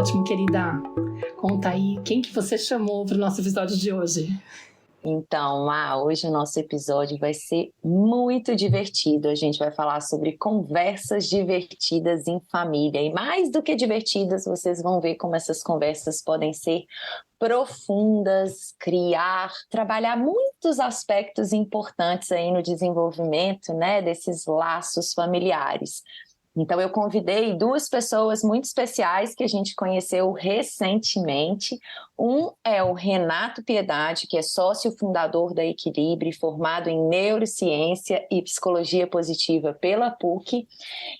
ótimo, querida. Conta aí, quem que você chamou para o nosso episódio de hoje? Então, hoje o nosso episódio vai ser muito divertido. A gente vai falar sobre conversas divertidas em família. E mais do que divertidas, vocês vão ver como essas conversas podem ser profundas, trabalhar muitos aspectos importantes aí no desenvolvimento, né, desses laços familiares. Então, eu convidei duas pessoas muito especiais que a gente conheceu recentemente. Um é o Renato Piedade, que é sócio fundador da Equilibre, formado em Neurociência e Psicologia Positiva pela PUC.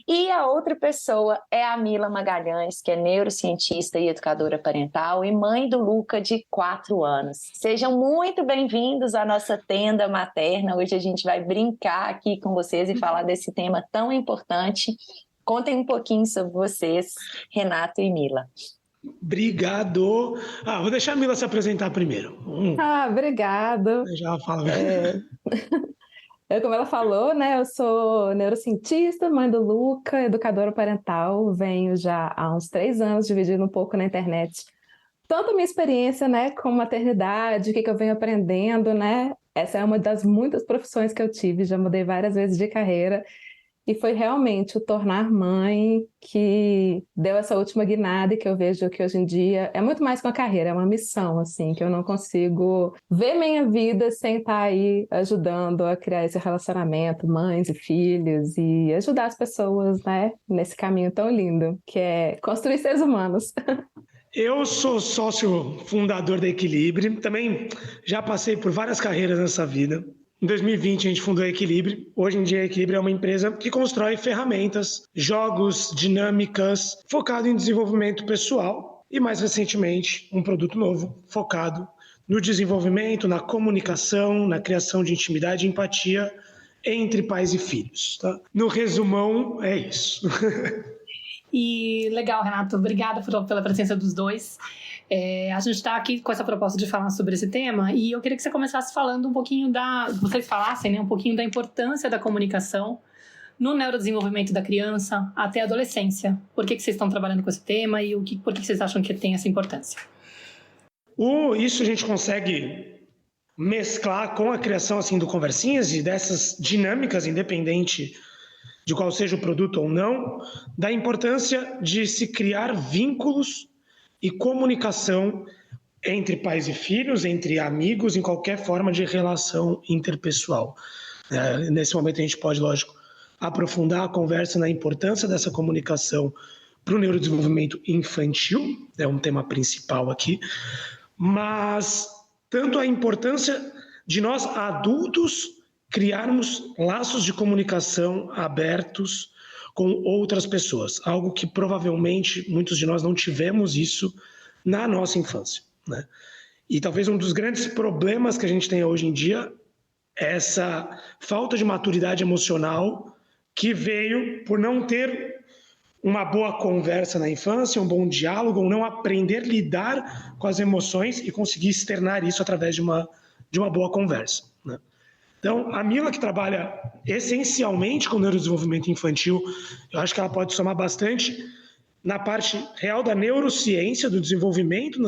E a outra pessoa é a Mila Magalhães, que é neurocientista e educadora parental e mãe do Luca, de 4 anos. Sejam muito bem-vindos à nossa tenda materna. Hoje a gente vai brincar aqui com vocês e falar desse tema tão importante. Contem um pouquinho sobre vocês, Renato e Mila. Obrigado. Vou deixar a Mila se apresentar primeiro. Obrigado. Já fala. Como ela falou, né? Eu sou neurocientista, mãe do Luca, educadora parental. Venho já há uns 3 anos dividindo um pouco na internet. Tanto a minha experiência, né, com maternidade, o que eu venho aprendendo, né? Essa é uma das muitas profissões que eu tive, já mudei várias vezes de carreira. E foi realmente o tornar mãe que deu essa última guinada e que eu vejo que hoje em dia é muito mais que uma carreira, é uma missão, assim, que eu não consigo ver minha vida sem estar aí ajudando a criar esse relacionamento, mães e filhos, e ajudar as pessoas, né, nesse caminho tão lindo, que é construir seres humanos. Eu sou sócio fundador da Equilibre, também já passei por várias carreiras nessa vida. Em 2020 a gente fundou a Equilibre. Hoje em dia a Equilibre é uma empresa que constrói ferramentas, jogos, dinâmicas, focado em desenvolvimento pessoal e mais recentemente um produto novo focado no desenvolvimento, na comunicação, na criação de intimidade e empatia entre pais e filhos. Tá? No resumão, é isso. E legal, Renato, obrigada pela presença dos dois. A gente está aqui com essa proposta de falar sobre esse tema e eu queria que você começasse falando um pouquinho vocês falassem, né, um pouquinho da importância da comunicação no neurodesenvolvimento da criança até a adolescência. Por que vocês estão trabalhando com esse tema e por que vocês acham que tem essa importância? Isso a gente consegue mesclar com a criação assim, do Conversinhas e dessas dinâmicas, independente de qual seja o produto ou não, da importância de se criar vínculos e comunicação entre pais e filhos, entre amigos, em qualquer forma de relação interpessoal. Nesse momento a gente pode, lógico, aprofundar a conversa na importância dessa comunicação para o neurodesenvolvimento infantil, é um tema principal aqui, mas tanto a importância de nós adultos criarmos laços de comunicação abertos com outras pessoas, algo que provavelmente muitos de nós não tivemos isso na nossa infância, né? E talvez um dos grandes problemas que a gente tem hoje em dia é essa falta de maturidade emocional que veio por não ter uma boa conversa na infância, um bom diálogo, ou não aprender a lidar com as emoções e conseguir externar isso através de uma boa conversa, né? Então, a Mila, que trabalha essencialmente com neurodesenvolvimento infantil, eu acho que ela pode somar bastante na parte real da neurociência, do desenvolvimento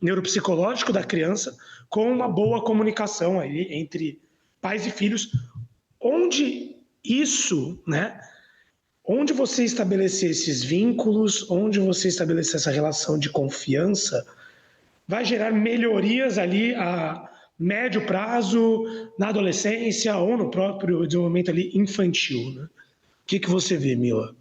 neuropsicológico da criança, com uma boa comunicação aí entre pais e filhos, onde isso, né, onde você estabelecer esses vínculos, onde você estabelecer essa relação de confiança, vai gerar melhorias ali a médio prazo, na adolescência ou no próprio desenvolvimento ali infantil, né? O que você vê, Mila?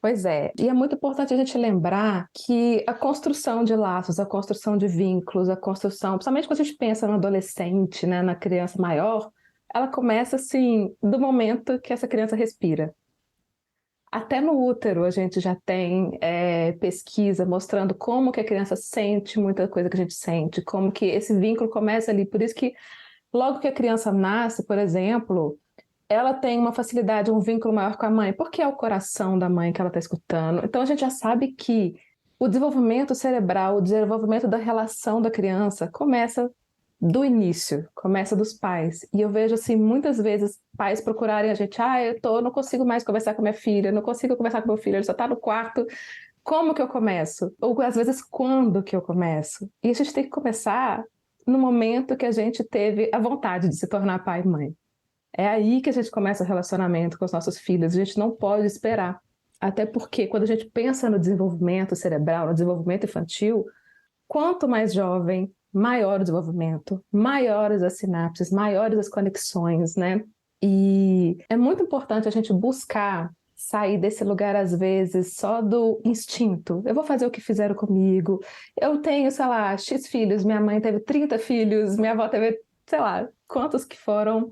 Pois é, e é muito importante a gente lembrar que a construção de laços, a construção de vínculos, a construção, principalmente quando a gente pensa no adolescente, né, na criança maior, ela começa assim, do momento que essa criança respira. Até no útero a gente já tem pesquisa mostrando como que a criança sente muita coisa que a gente sente, como que esse vínculo começa ali. Por isso que logo que a criança nasce, por exemplo, ela tem uma facilidade, um vínculo maior com a mãe, porque é o coração da mãe que ela está escutando. Então a gente já sabe que o desenvolvimento cerebral, o desenvolvimento da relação da criança começa do início, começa dos pais. E eu vejo, assim, muitas vezes pais procurarem a gente, não consigo mais conversar com minha filha, não consigo conversar com meu filho, ele só está no quarto como que eu começo? Ou às vezes, quando que eu começo? E a gente tem que começar no momento que a gente teve a vontade de se tornar pai e mãe. É aí que a gente começa o relacionamento com os nossos filhos. A gente não pode esperar. Até porque quando a gente pensa no desenvolvimento cerebral, no desenvolvimento infantil, quanto mais jovem, maior o desenvolvimento, maiores as sinapses, maiores as conexões, né? E é muito importante a gente buscar sair desse lugar, às vezes, só do instinto. Eu vou fazer o que fizeram comigo. Eu tenho, sei lá, X filhos, minha mãe teve 30 filhos, minha avó teve, sei lá, quantos que foram.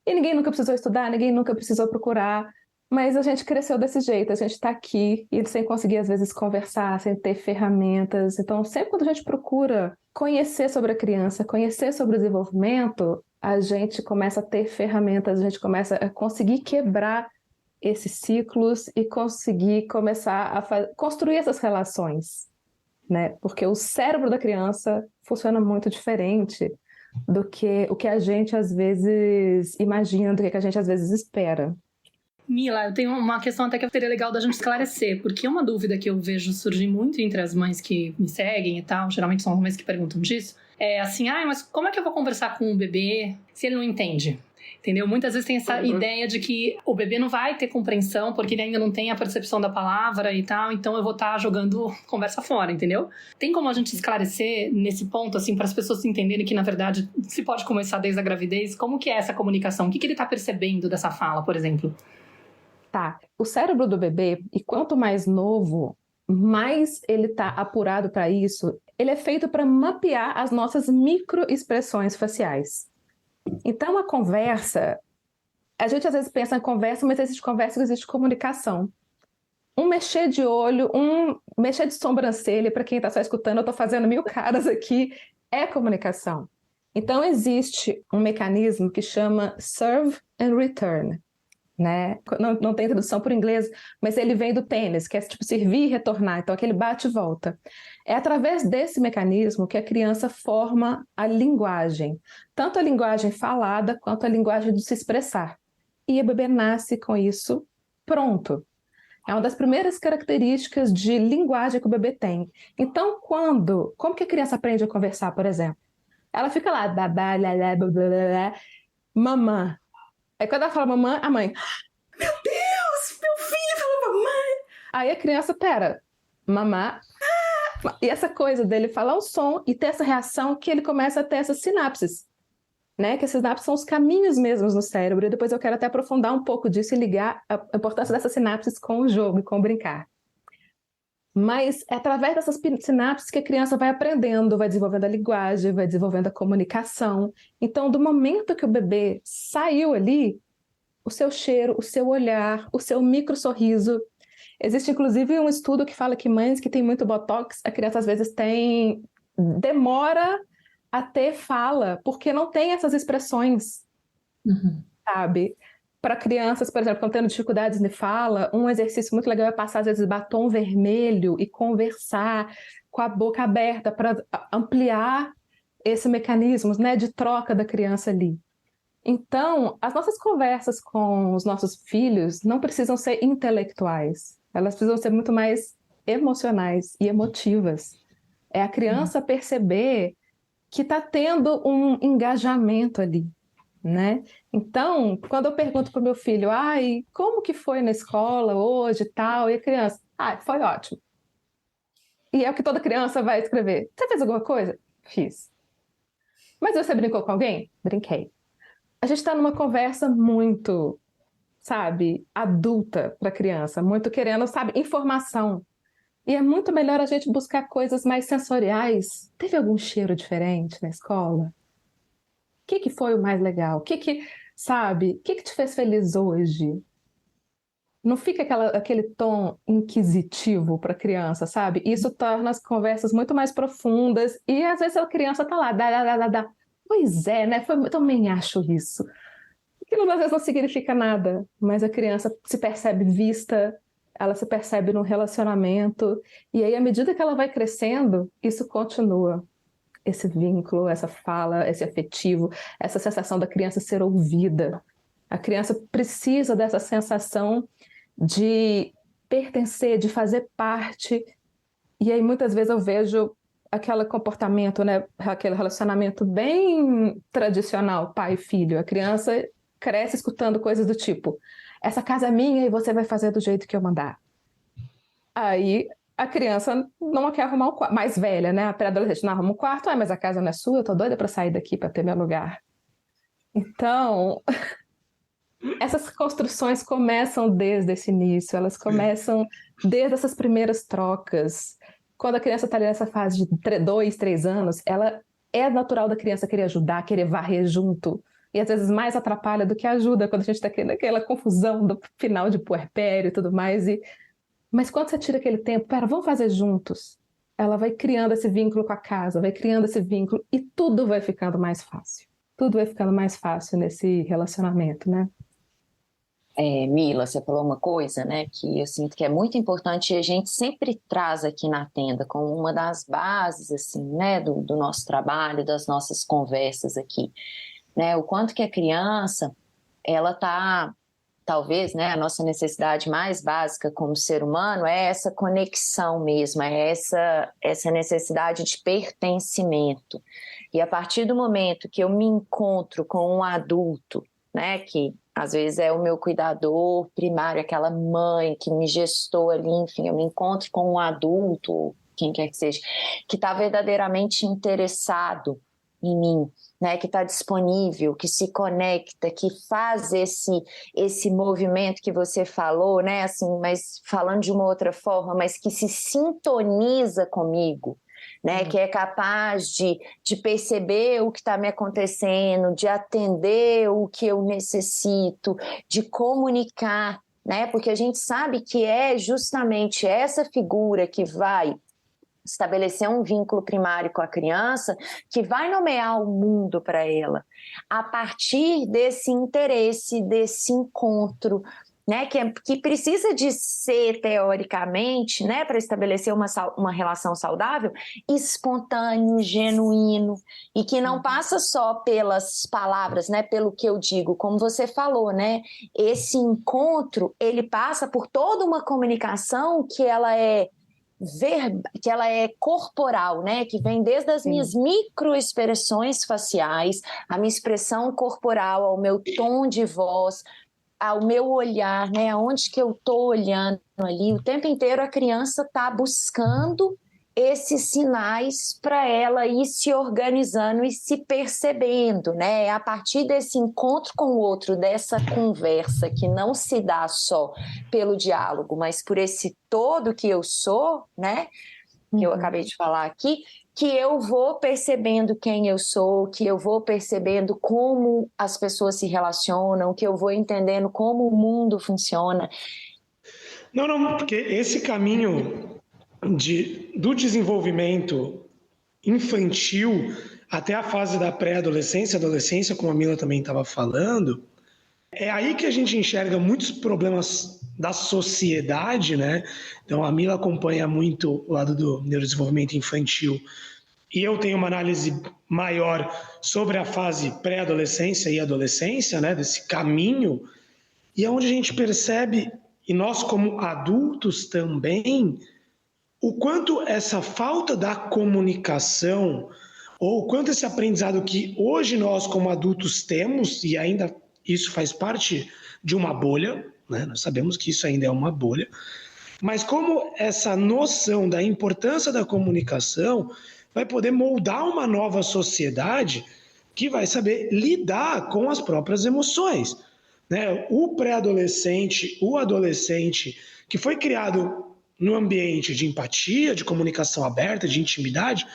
E ninguém nunca precisou estudar, ninguém nunca precisou procurar. Mas a gente cresceu desse jeito, a gente está aqui e sem conseguir, às vezes, conversar, sem ter ferramentas. Então, sempre quando a gente procura conhecer sobre a criança, conhecer sobre o desenvolvimento, a gente começa a ter ferramentas, a gente começa a conseguir quebrar esses ciclos e conseguir começar a construir essas relações, né? Porque o cérebro da criança funciona muito diferente do que o que a gente, às vezes, imagina, do que a gente, às vezes, espera. Mila, eu tenho uma questão até que seria legal da gente esclarecer, porque uma dúvida que eu vejo surgir muito entre as mães que me seguem e tal, geralmente são as mães que perguntam disso, é assim, mas como é que eu vou conversar com o bebê se ele não entende? Entendeu? Muitas vezes tem essa ideia de que o bebê não vai ter compreensão porque ele ainda não tem a percepção da palavra e tal, então eu vou estar jogando conversa fora, entendeu? Tem como a gente esclarecer nesse ponto, assim, para as pessoas entenderem que, na verdade, se pode começar desde a gravidez, como que é essa comunicação? O que ele está percebendo dessa fala, por exemplo? Tá, o cérebro do bebê, e quanto mais novo, mais ele está apurado para isso, ele é feito para mapear as nossas microexpressões faciais. Então, a conversa, a gente às vezes pensa em conversa, mas existe conversa e existe comunicação. Um mexer de olho, um mexer de sobrancelha, para quem está só escutando, eu estou fazendo 1000 caras aqui, é comunicação. Então, existe um mecanismo que chama serve and return. Né? Não tem tradução por inglês, mas ele vem do tênis, que é tipo servir e retornar, então aquele bate e volta. É através desse mecanismo que a criança forma a linguagem, tanto a linguagem falada quanto a linguagem de se expressar. E o bebê nasce com isso pronto. É uma das primeiras características de linguagem que o bebê tem. Então, como que a criança aprende a conversar, por exemplo? Ela fica lá, babá, lalá, blá, blá, blá, mamã. Aí quando ela fala mamãe, a mãe, meu Deus, meu filho falou mamãe. Aí a criança, pera, mamá. E essa coisa dele falar o som e ter essa reação que ele começa a ter essas sinapses, né? Que essas sinapses são os caminhos mesmos no cérebro. E depois eu quero até aprofundar um pouco disso e ligar a importância dessas sinapses com o jogo e com o brincar. Mas é através dessas sinapses que a criança vai aprendendo, vai desenvolvendo a linguagem, vai desenvolvendo a comunicação. Então, do momento que o bebê saiu ali, o seu cheiro, o seu olhar, o seu micro sorriso. Existe, inclusive, um estudo que fala que mães que têm muito botox, a criança às vezes demora a ter fala, porque não tem essas expressões, sabe? Para crianças, por exemplo, que estão tendo dificuldades de fala, um exercício muito legal é passar, às vezes, batom vermelho e conversar com a boca aberta para ampliar esse mecanismo, né, de troca da criança ali. Então, as nossas conversas com os nossos filhos não precisam ser intelectuais, elas precisam ser muito mais emocionais e emotivas. É a criança perceber que está tendo um engajamento ali, né? Então, quando eu pergunto para o meu filho, como que foi na escola hoje e tal, e a criança, foi ótimo. E é o que toda criança vai escrever. Você fez alguma coisa? Fiz. Mas você brincou com alguém? Brinquei. A gente está numa conversa muito, sabe, adulta para a criança, muito querendo, sabe, informação. E é muito melhor a gente buscar coisas mais sensoriais. Teve algum cheiro diferente na escola? O que foi o mais legal? O que te fez feliz hoje? Não fica aquele tom inquisitivo para a criança, sabe? Isso torna as conversas muito mais profundas e às vezes a criança está lá, dá. Pois é, né? Eu também acho isso. Aquilo às vezes não significa nada, mas a criança se percebe vista, ela se percebe num relacionamento, e aí à medida que ela vai crescendo, isso continua. Esse vínculo, essa fala, esse afetivo, essa sensação da criança ser ouvida. A criança precisa dessa sensação de pertencer, de fazer parte E aí muitas vezes eu vejo aquele comportamento, né, aquele relacionamento bem tradicional, pai e filho. A criança cresce escutando coisas do tipo: essa casa é minha e você vai fazer do jeito que eu mandar. Aí a criança não quer arrumar o quarto, mais velha, né, a pré-adolescente não arruma o quarto, mas a casa não é sua, eu tô doida para sair daqui para ter meu lugar. Então, essas construções começam desde esse início, elas começam desde essas primeiras trocas. Quando a criança está ali nessa fase de 2, 3 anos, ela é natural da criança querer ajudar, querer varrer junto. E às vezes mais atrapalha do que ajuda quando a gente está naquela confusão do final de puerpério e tudo mais. Mas quando você tira aquele tempo, pera, vamos fazer juntos. Ela vai criando esse vínculo com a casa, vai criando esse vínculo e tudo vai ficando mais fácil. Tudo vai ficando mais fácil nesse relacionamento, né? Mila, você falou uma coisa, né, que eu sinto que é muito importante e a gente sempre traz aqui na tenda como uma das bases, assim, né, do nosso trabalho, das nossas conversas aqui, né, o quanto que a criança, ela tá, talvez, né, a nossa necessidade mais básica como ser humano é essa conexão mesmo, é essa necessidade de pertencimento. E a partir do momento que eu me encontro com um adulto, né, que às vezes é o meu cuidador primário, aquela mãe que me gestou ali, enfim, eu me encontro com um adulto, quem quer que seja, que está verdadeiramente interessado em mim, né, que está disponível, que se conecta, que faz esse movimento que você falou, né, assim, mas falando de uma outra forma, mas que se sintoniza comigo, né, que é capaz de perceber o que está me acontecendo, de atender o que eu necessito, de comunicar, né, porque a gente sabe que é justamente essa figura que vai estabelecer um vínculo primário com a criança, que vai nomear o mundo para ela, a partir desse interesse, desse encontro, né, que precisa de ser, teoricamente, né, para estabelecer uma relação saudável, espontâneo, genuíno, e que não passa só pelas palavras, né, pelo que eu digo, como você falou, né, esse encontro, ele passa por toda uma comunicação que ela é corporal, né? Que vem desde as minhas microexpressões faciais, a minha expressão corporal, ao meu tom de voz, ao meu olhar, né? Aonde que eu estou olhando ali. O tempo inteiro a criança está buscando esses sinais para ela ir se organizando e se percebendo, né? É a partir desse encontro com o outro, dessa conversa que não se dá só pelo diálogo, mas por esse todo que eu sou, né? Que eu acabei de falar aqui, que eu vou percebendo quem eu sou, que eu vou percebendo como as pessoas se relacionam, que eu vou entendendo como o mundo funciona. Não, porque esse caminho do desenvolvimento infantil até a fase da pré-adolescência, adolescência, como a Mila também estava falando, é aí que a gente enxerga muitos problemas da sociedade, né? Então a Mila acompanha muito o lado do neurodesenvolvimento infantil e eu tenho uma análise maior sobre a fase pré-adolescência e adolescência, né? Desse caminho, e é onde a gente percebe, e nós como adultos também, o quanto essa falta da comunicação, ou o quanto esse aprendizado que hoje nós como adultos temos, e ainda isso faz parte de uma bolha, né? Nós sabemos que isso ainda é uma bolha, mas como essa noção da importância da comunicação vai poder moldar uma nova sociedade que vai saber lidar com as próprias emoções, né? O pré-adolescente, o adolescente que foi criado no ambiente de empatia, de comunicação aberta, de intimidade,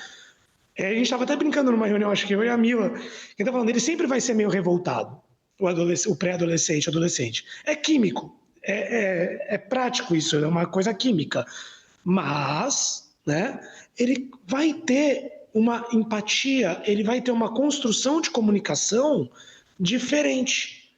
a gente estava até brincando numa reunião, acho que eu e a Mila, que estava falando, ele sempre vai ser meio revoltado, o pré-adolescente, adolescente. É químico, é prático isso, é uma coisa química. Mas, né, ele vai ter uma empatia, ele vai ter uma construção de comunicação diferente.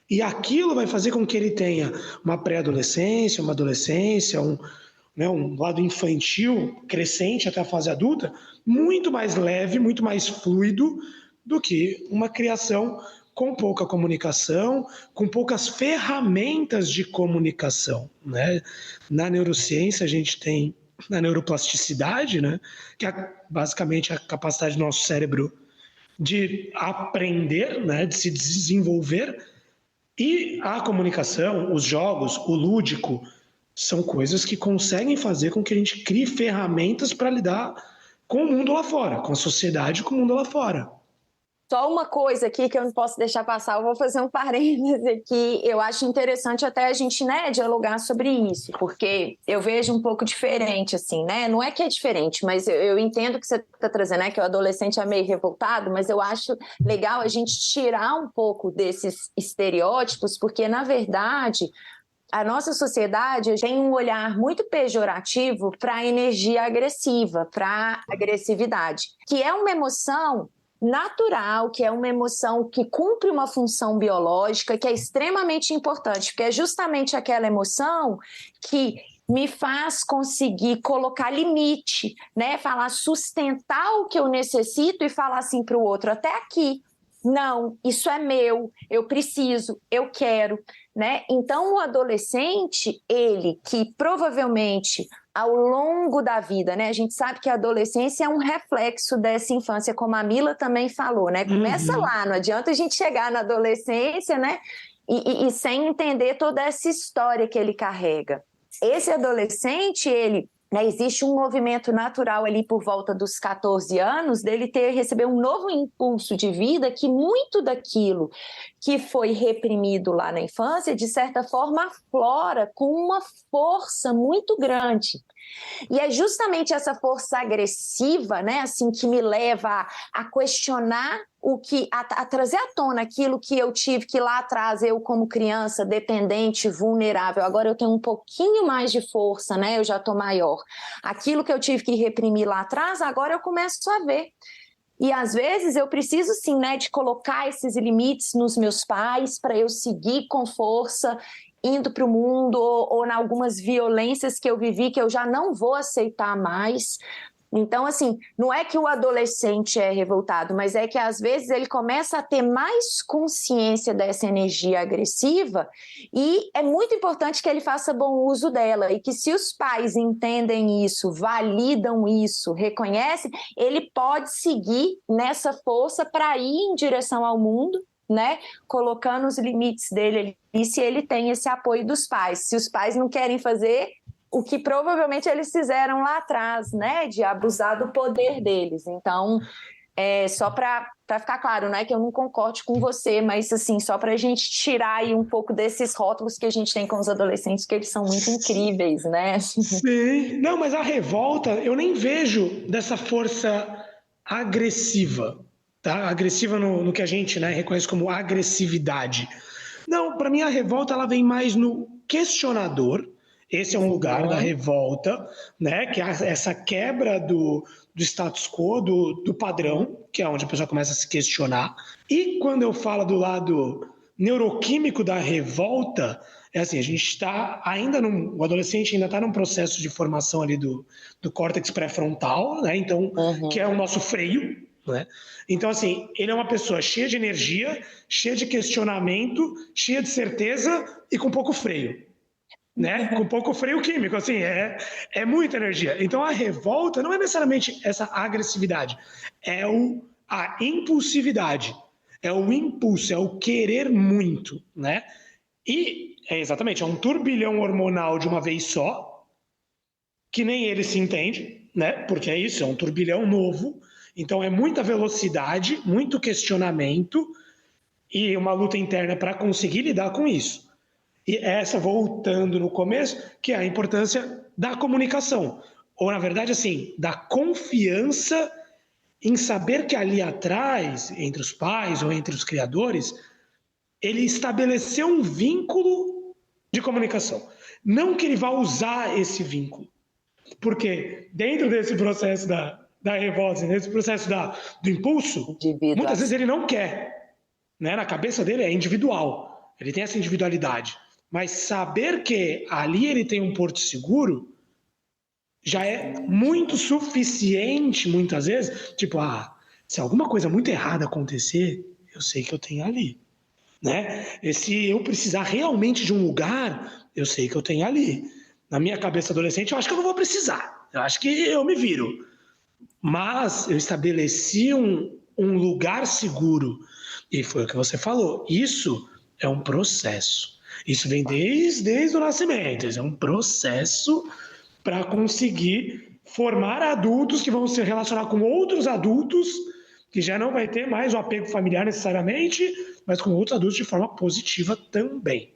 E aquilo vai fazer com que ele tenha uma pré-adolescência, uma adolescência, um lado infantil crescente até a fase adulta, muito mais leve, muito mais fluido do que uma criação com pouca comunicação, com poucas ferramentas de comunicação, né? Na neurociência a gente tem na neuroplasticidade, né? Que é basicamente a capacidade do nosso cérebro de aprender, né? De se desenvolver. E a comunicação, os jogos, o lúdico, são coisas que conseguem fazer com que a gente crie ferramentas para lidar com o mundo lá fora, com a sociedade, com o mundo lá fora. Só uma coisa aqui que eu não posso deixar passar, eu vou fazer um parêntese aqui. Eu acho interessante até a gente, né, dialogar sobre isso, porque eu vejo um pouco diferente, assim, né? Não é que é diferente, mas eu entendo que você está trazendo, né, que o adolescente é meio revoltado, mas eu acho legal a gente tirar um pouco desses estereótipos, porque, na verdade, a nossa sociedade tem um olhar muito pejorativo para a energia agressiva, para a agressividade, que é uma emoção natural, que é uma emoção que cumpre uma função biológica, que é extremamente importante, porque é justamente aquela emoção que me faz conseguir colocar limite, né? Falar, sustentar o que eu necessito e falar assim para o outro, até aqui. Não, isso é meu, eu preciso, eu quero, né? Então, o adolescente, ele que provavelmente ao longo da vida, né? A gente sabe que a adolescência é um reflexo dessa infância, como a Mila também falou, né? Começa lá, não adianta a gente chegar na adolescência, né? E sem entender toda essa história que ele carrega. Esse adolescente, ele... né, existe um movimento natural ali por volta dos 14 anos dele receber um novo impulso de vida que muito daquilo que foi reprimido lá na infância, de certa forma, aflora com uma força muito grande. E é justamente essa força agressiva, né, assim, que me leva a questionar a trazer à tona aquilo que eu tive que lá atrás, eu como criança, dependente, vulnerável, agora eu tenho um pouquinho mais de força, né, eu já estou maior. Aquilo que eu tive que reprimir lá atrás, agora eu começo a ver. E às vezes eu preciso sim, né, de colocar esses limites nos meus pais para eu seguir com força, indo para o mundo ou em algumas violências que eu vivi que eu já não vou aceitar mais. Então, assim, não é que o adolescente é revoltado, mas é que às vezes ele começa a ter mais consciência dessa energia agressiva e é muito importante que ele faça bom uso dela e que se os pais entendem isso, validam isso, reconhecem, ele pode seguir nessa força para ir em direção ao mundo, né? Colocando os limites dele ali, e se ele tem esse apoio dos pais. Se os pais não querem fazer o que provavelmente eles fizeram lá atrás, né, de abusar do poder deles. Então, só para ficar claro, não é que eu não concorde com você, mas assim, só para a gente tirar aí um pouco desses rótulos que a gente tem com os adolescentes, que eles são muito incríveis, né? Sim, não, mas a revolta, eu nem vejo dessa força agressiva, tá? Agressiva no que a gente, né, reconhece como agressividade. Não, para mim a revolta ela vem mais no questionador. Esse é um lugar da revolta, né? Que é essa quebra do status quo, do padrão, que é onde a pessoa começa a se questionar. E quando eu falo do lado neuroquímico da revolta, é assim, a gente está ainda o adolescente ainda está num processo de formação ali do córtex pré-frontal, né? Então, que é o nosso freio, né? Então, assim, ele é uma pessoa cheia de energia, cheia de questionamento, cheia de certeza e com pouco freio. Né? Com pouco freio químico, assim, é muita energia. Então a revolta não é necessariamente essa agressividade, é a impulsividade, é o impulso, é o querer muito, né? E exatamente, é um turbilhão hormonal de uma vez só, que nem ele se entende, né? Porque é isso, é um turbilhão novo, então é muita velocidade, muito questionamento e uma luta interna para conseguir lidar com isso. E essa, voltando no começo, que é a importância da comunicação. Ou, na verdade, assim, da confiança em saber que ali atrás, entre os pais ou entre os criadores, ele estabeleceu um vínculo de comunicação. Não que ele vá usar esse vínculo. Porque dentro desse processo da revolta, nesse processo do impulso, muitas vezes ele não quer. Né? Na cabeça dele é individual. Ele tem essa individualidade. Mas saber que ali ele tem um porto seguro já é muito suficiente, muitas vezes. Tipo, se alguma coisa muito errada acontecer, eu sei que eu tenho ali. Né? E se eu precisar realmente de um lugar, eu sei que eu tenho ali. Na minha cabeça adolescente, eu acho que eu não vou precisar. Eu acho que eu me viro. Mas eu estabeleci um lugar seguro. E foi o que você falou. Isso é um processo. Isso vem desde o nascimento. Isso é um processo para conseguir formar adultos que vão se relacionar com outros adultos, que já não vai ter mais o apego familiar necessariamente, mas com outros adultos de forma positiva também.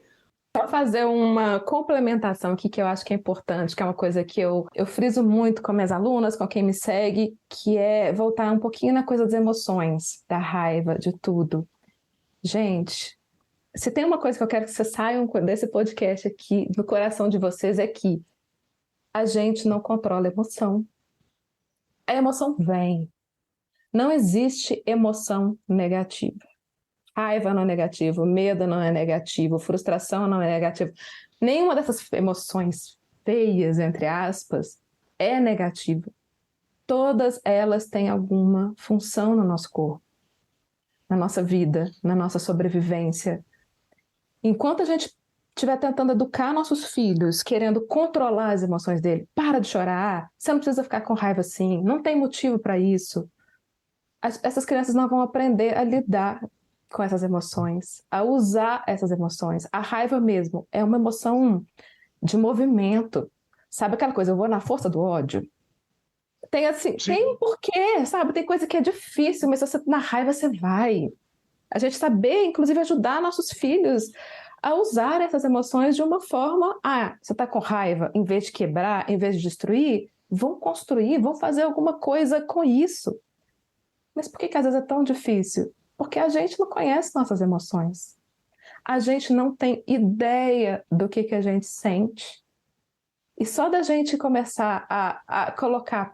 Só fazer uma complementação aqui que eu acho que é importante, que é uma coisa que eu friso muito com minhas alunas, com quem me segue, que é voltar um pouquinho na coisa das emoções, da raiva, de tudo. Gente, se tem uma coisa que eu quero que vocês saiam desse podcast aqui, do coração de vocês, é que a gente não controla a emoção. A emoção vem. Não existe emoção negativa. Raiva não é negativo, medo não é negativo, frustração não é negativo. Nenhuma dessas emoções feias, entre aspas, é negativa. Todas elas têm alguma função no nosso corpo, na nossa vida, na nossa sobrevivência. Enquanto a gente estiver tentando educar nossos filhos, querendo controlar as emoções dele, para de chorar, você não precisa ficar com raiva assim, não tem motivo para isso. Essas crianças não vão aprender a lidar com essas emoções, a usar essas emoções. A raiva mesmo é uma emoção de movimento. Sabe aquela coisa, eu vou na força do ódio? Tem assim, tem um porquê, sabe? Tem coisa que é difícil, mas se você na raiva você vai. A gente saber, inclusive, ajudar nossos filhos a usar essas emoções de uma forma, você está com raiva, em vez de quebrar, em vez de destruir, vão construir, vão fazer alguma coisa com isso. Mas por que às vezes é tão difícil? Porque a gente não conhece nossas emoções. A gente não tem ideia do que a gente sente. E só da gente começar a colocar,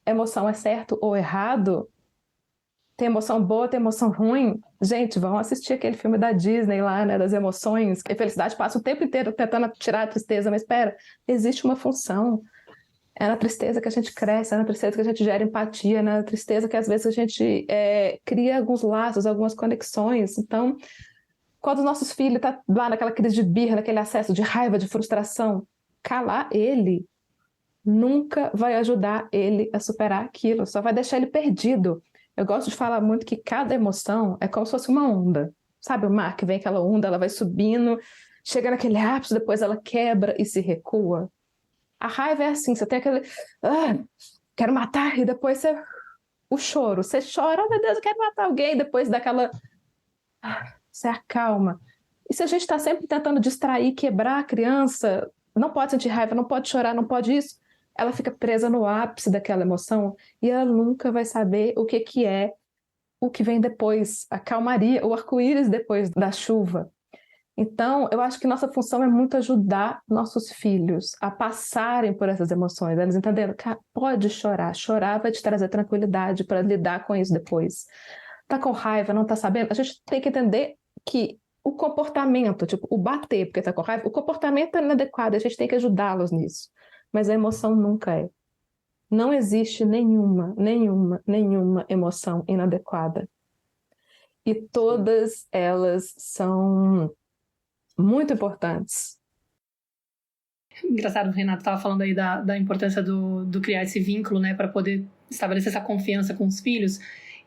emoção é certo ou errado? Tem emoção boa, tem emoção ruim? Gente, vão assistir aquele filme da Disney lá, né, das emoções. A felicidade passa o tempo inteiro tentando tirar a tristeza, mas existe uma função. É na tristeza que a gente cresce, é na tristeza que a gente gera empatia, é na tristeza que às vezes a gente cria alguns laços, algumas conexões. Então, quando os nossos filhos estão lá naquela crise de birra, naquele acesso de raiva, de frustração, calar ele nunca vai ajudar ele a superar aquilo, só vai deixar ele perdido. Eu gosto de falar muito que cada emoção é como se fosse uma onda. Sabe o mar que vem aquela onda, ela vai subindo, chega naquele ápice, depois ela quebra e se recua. A raiva é assim, você tem aquele... quero matar, e depois o choro. Você chora, meu Deus, eu quero matar alguém, depois daquela... você acalma. E se a gente está sempre tentando distrair, quebrar a criança, não pode sentir raiva, não pode chorar, não pode isso, ela fica presa no ápice daquela emoção e ela nunca vai saber o que é o que vem depois, a calmaria, o arco-íris depois da chuva. Então, eu acho que nossa função é muito ajudar nossos filhos a passarem por essas emoções, eles entenderam que pode chorar, chorar vai te trazer tranquilidade para lidar com isso depois. Tá com raiva, não tá sabendo? A gente tem que entender que o comportamento, tipo, o bater porque tá com raiva, o comportamento é inadequado, a gente tem que ajudá-los nisso. Mas a emoção nunca é. Não existe nenhuma emoção inadequada. E todas elas são muito importantes. Engraçado, o Renato estava falando aí da importância do criar esse vínculo, né, para poder estabelecer essa confiança com os filhos.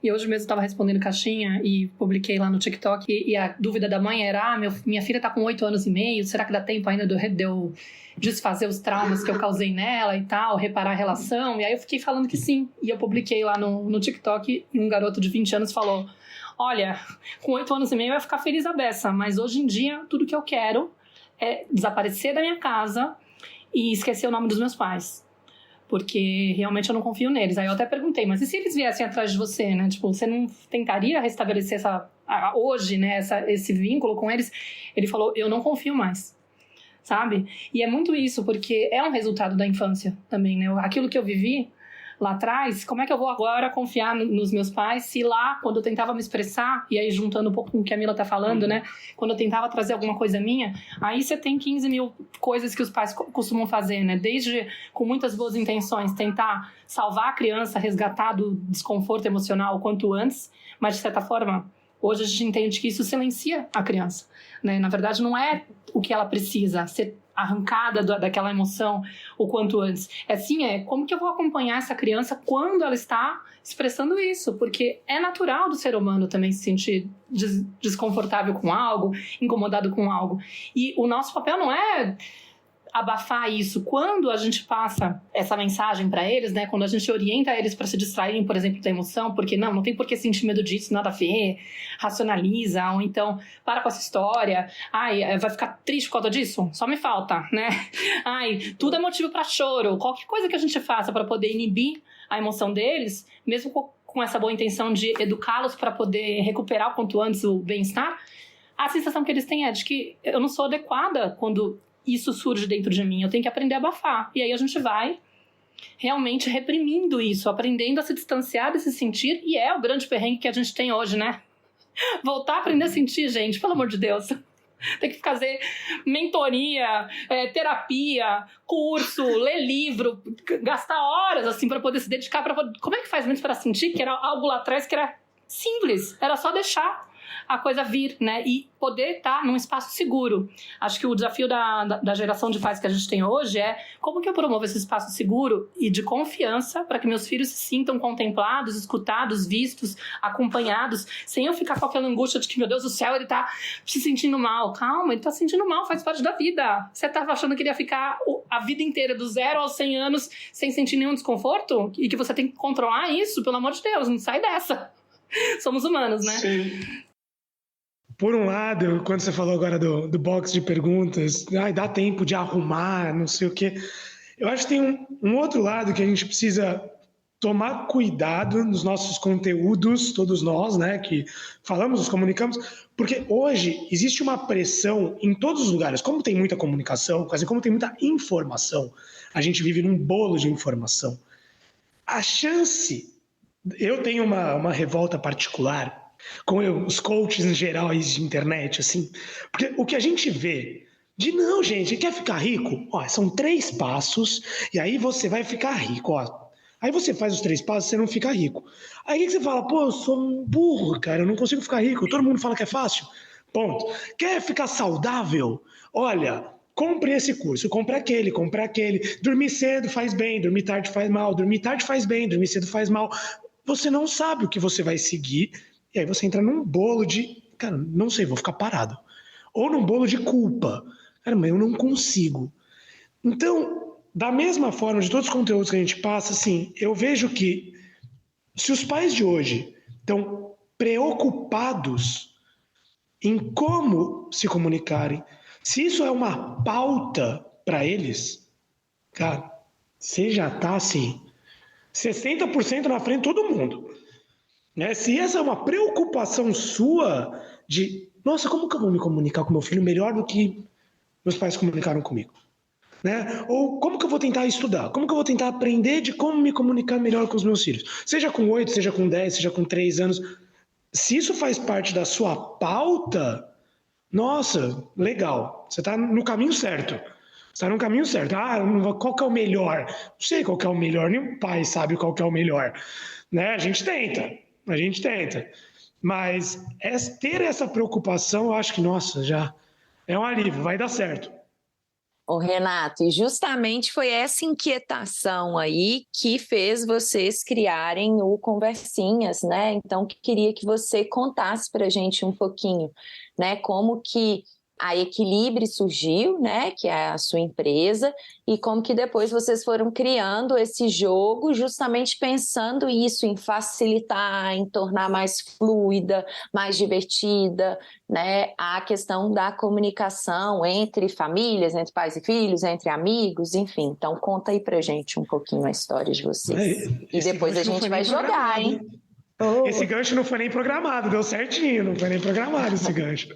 E hoje mesmo eu estava respondendo caixinha e publiquei lá no TikTok. E a dúvida da mãe era: minha filha está com 8 anos e meio, será que dá tempo ainda de eu desfazer os traumas que eu causei nela e tal, reparar a relação? E aí eu fiquei falando que sim. E eu publiquei lá no TikTok e um garoto de 20 anos falou: olha, com 8 anos e meio vai ficar feliz a beça, mas hoje em dia tudo que eu quero é desaparecer da minha casa e esquecer o nome dos meus pais. Porque realmente eu não confio neles. Aí eu até perguntei, mas e se eles viessem atrás de você, né? Tipo, você não tentaria restabelecer hoje, né, esse vínculo com eles? Ele falou, eu não confio mais, sabe? E é muito isso, porque é um resultado da infância também, né? Aquilo que eu vivi lá atrás, como é que eu vou agora confiar nos meus pais se lá, quando eu tentava me expressar, e aí juntando um pouco com o que a Mila tá falando, né? Quando eu tentava trazer alguma coisa minha, aí você tem 15 mil coisas que os pais costumam fazer, né? Desde, com muitas boas intenções, tentar salvar a criança, resgatar do desconforto emocional o quanto antes, mas de certa forma Hoje a gente entende que isso silencia a criança, né? Na verdade, não é o que ela precisa ser arrancada daquela emoção o quanto antes. Como que eu vou acompanhar essa criança quando ela está expressando isso? Porque é natural do ser humano também se sentir desconfortável com algo, incomodado com algo. E o nosso papel não é abafar isso. Quando a gente passa essa mensagem para eles, né, quando a gente orienta eles para se distraírem, por exemplo, da emoção, porque não tem por que sentir medo disso, nada a ver, racionaliza, ou então para com essa história, vai ficar triste por causa disso? Só me falta, né? Tudo é motivo para choro. Qualquer coisa que a gente faça para poder inibir a emoção deles, mesmo com essa boa intenção de educá-los para poder recuperar o quanto antes o bem-estar, a sensação que eles têm é de que eu não sou adequada quando isso surge dentro de mim, eu tenho que aprender a abafar. E aí a gente vai realmente reprimindo isso, aprendendo a se distanciar desse sentir, e é o grande perrengue que a gente tem hoje, né? Voltar a aprender a sentir, gente, pelo amor de Deus. Tem que fazer mentoria, terapia, curso, ler livro, gastar horas assim para poder se dedicar. Como é que faz mesmo para sentir? Que era algo lá atrás que era simples, era só deixar a coisa vir, né? E poder estar num espaço seguro. Acho que o desafio da geração de pais que a gente tem hoje é como que eu promovo esse espaço seguro e de confiança para que meus filhos se sintam contemplados, escutados, vistos, acompanhados, sem eu ficar com aquela angústia de que, meu Deus do céu, ele tá se sentindo mal. Calma, ele tá se sentindo mal, faz parte da vida. Você tava achando que ele ia ficar a vida inteira, do 0 aos 100 anos, sem sentir nenhum desconforto? E que você tem que controlar isso? Pelo amor de Deus, não sai dessa. Somos humanos, né? Sim. Por um lado, quando você falou agora do box de perguntas, dá tempo de arrumar, não sei o quê. Eu acho que tem um outro lado que a gente precisa tomar cuidado nos nossos conteúdos, todos nós, né, que falamos, nos comunicamos, porque hoje existe uma pressão em todos os lugares. Como tem muita comunicação, quase como tem muita informação, a gente vive num bolo de informação. A chance... Eu tenho uma revolta particular com os coaches em geral de internet, assim, porque o que a gente vê não, gente, quer ficar rico? Ó, são 3 passos e aí você vai ficar rico, ó. Aí você faz os 3 passos e você não fica rico. Aí você fala, pô, eu sou um burro, cara, eu não consigo ficar rico, todo mundo fala que é fácil. Ponto. Quer ficar saudável? Olha, compre esse curso, compre aquele. Dormir cedo faz bem, dormir tarde faz mal, dormir tarde faz bem, dormir cedo faz mal. Você não sabe o que você vai seguir. E aí você entra num bolo de, cara, não sei, vou ficar parado. Ou num bolo de culpa. Cara, mas eu não consigo. Então, da mesma forma, de todos os conteúdos que a gente passa, assim, eu vejo que se os pais de hoje estão preocupados em como se comunicarem, se isso é uma pauta para eles, cara, você já tá assim, 60% na frente de todo mundo. Né? Se essa é uma preocupação sua de, nossa, como que eu vou me comunicar com meu filho melhor do que meus pais comunicaram comigo? Né? Ou como que eu vou tentar estudar? Como que eu vou tentar aprender de como me comunicar melhor com os meus filhos? Seja com 8, seja com 10, seja com 3 anos. Se isso faz parte da sua pauta, nossa, legal. Você está no caminho certo. Você está no caminho certo. Qual que é o melhor? Não sei qual que é o melhor. Nenhum pai sabe qual que é o melhor. Né? A gente tenta. Mas ter essa preocupação, eu acho que, nossa, já é um alívio, vai dar certo. Ô Renato, e justamente foi essa inquietação aí que fez vocês criarem o Conversinhas, né? Então, queria que você contasse pra gente um pouquinho, né? Como que a Equilibre surgiu, né, que é a sua empresa, e como que depois vocês foram criando esse jogo, justamente pensando isso, em facilitar, em tornar mais fluida, mais divertida, né, a questão da comunicação entre famílias, entre pais e filhos, entre amigos, enfim. Então, conta aí pra gente um pouquinho a história de vocês. E depois a gente vai jogar, hein? Esse gancho não foi nem programado, deu certinho, não foi nem programado esse gancho.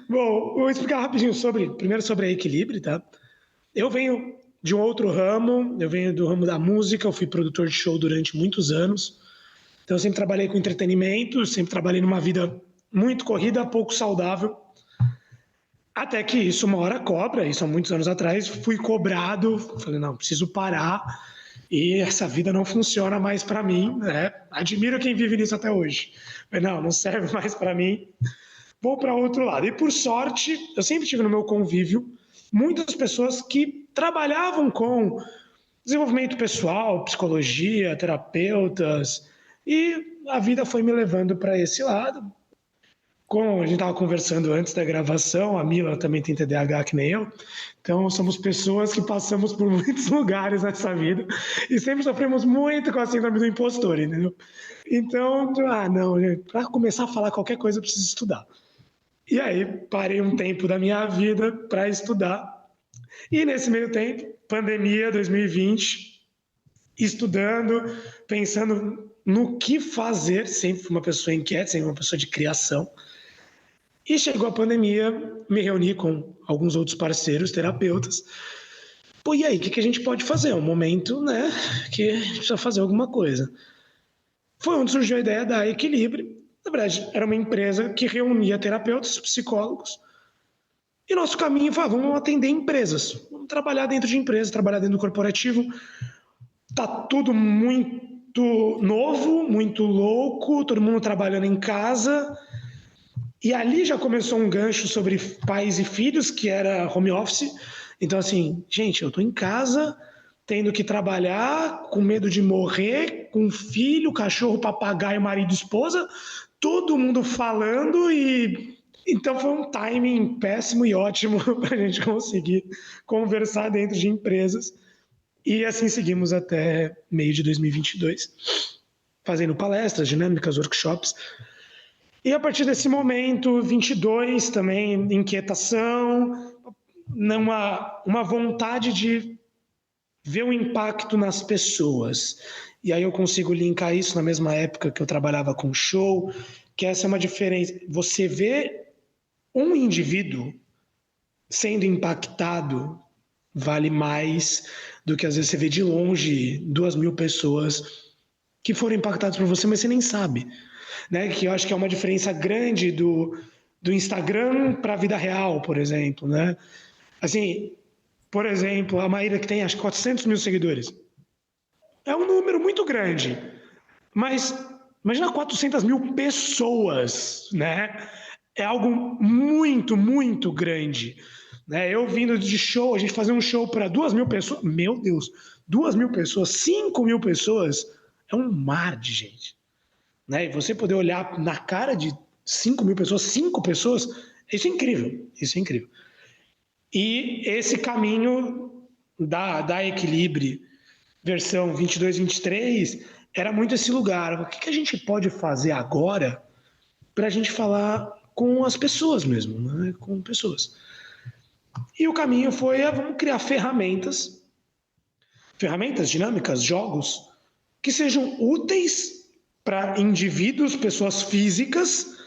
Bom, vou explicar rapidinho primeiro sobre a Equilibre, tá? Eu venho de um outro ramo, eu venho do ramo da música, eu fui produtor de show durante muitos anos, então eu sempre trabalhei com entretenimento, sempre trabalhei numa vida muito corrida, pouco saudável, até que isso uma hora cobra, isso há muitos anos atrás, fui cobrado, falei, não, preciso parar, e essa vida não funciona mais para mim, né? Admiro quem vive nisso até hoje. Mas não serve mais para mim. Vou para outro lado. E por sorte, eu sempre tive no meu convívio muitas pessoas que trabalhavam com desenvolvimento pessoal, psicologia, terapeutas, e a vida foi me levando para esse lado. Como a gente estava conversando antes da gravação, a Mila também tem TDAH que nem eu, então somos pessoas que passamos por muitos lugares nessa vida e sempre sofremos muito com a síndrome do impostor, entendeu? Então, para começar a falar qualquer coisa eu preciso estudar. E aí parei um tempo da minha vida para estudar. E nesse meio tempo, pandemia 2020, estudando, pensando no que fazer, sempre fui uma pessoa inquieta, sempre uma pessoa de criação. E chegou a pandemia, me reuni com alguns outros parceiros, terapeutas. Pô, e aí, o que a gente pode fazer? É um momento, né, que a gente precisa fazer alguma coisa. Foi onde surgiu a ideia da Equilibre. Na verdade, era uma empresa que reunia terapeutas, psicólogos. E nosso caminho foi, vamos atender empresas. Vamos trabalhar dentro de empresas, trabalhar dentro do corporativo. Tá tudo muito novo, muito louco, todo mundo trabalhando em casa. E ali já começou um gancho sobre pais e filhos, que era home office. Então, assim, gente, eu tô em casa, tendo que trabalhar, com medo de morrer, com filho, cachorro, papagaio, marido, esposa, todo mundo falando e... Então foi um timing péssimo e ótimo para a gente conseguir conversar dentro de empresas. E assim seguimos até meio de 2022, fazendo palestras, dinâmicas, workshops. E a partir desse momento, 22 também, inquietação, uma vontade de ver o impacto nas pessoas. E aí eu consigo linkar isso na mesma época que eu trabalhava com show, que essa é uma diferença. Você vê um indivíduo sendo impactado vale mais do que às vezes você vê de longe 2.000 pessoas que foram impactadas por você, mas você nem sabe. Né? Que eu acho que é uma diferença grande do Instagram para a vida real, por exemplo. Né? Assim, por exemplo, a Maíra que tem acho que 400 mil seguidores. É um número muito grande, mas imagina 400 mil pessoas, né? É algo muito, muito grande. Né? Eu vindo de show, a gente fazer um show para 2.000 pessoas, meu Deus, 2.000 pessoas, 5.000 pessoas, é um mar de gente. Né? E você poder olhar na cara de 5.000 pessoas, 5 pessoas, isso é incrível, isso é incrível. E esse caminho da Equilibre, versão 22, 23, era muito esse lugar. O que a gente pode fazer agora para a gente falar com as pessoas mesmo, né? Com pessoas. E o caminho foi, vamos criar ferramentas dinâmicas, jogos, que sejam úteis para indivíduos, pessoas físicas,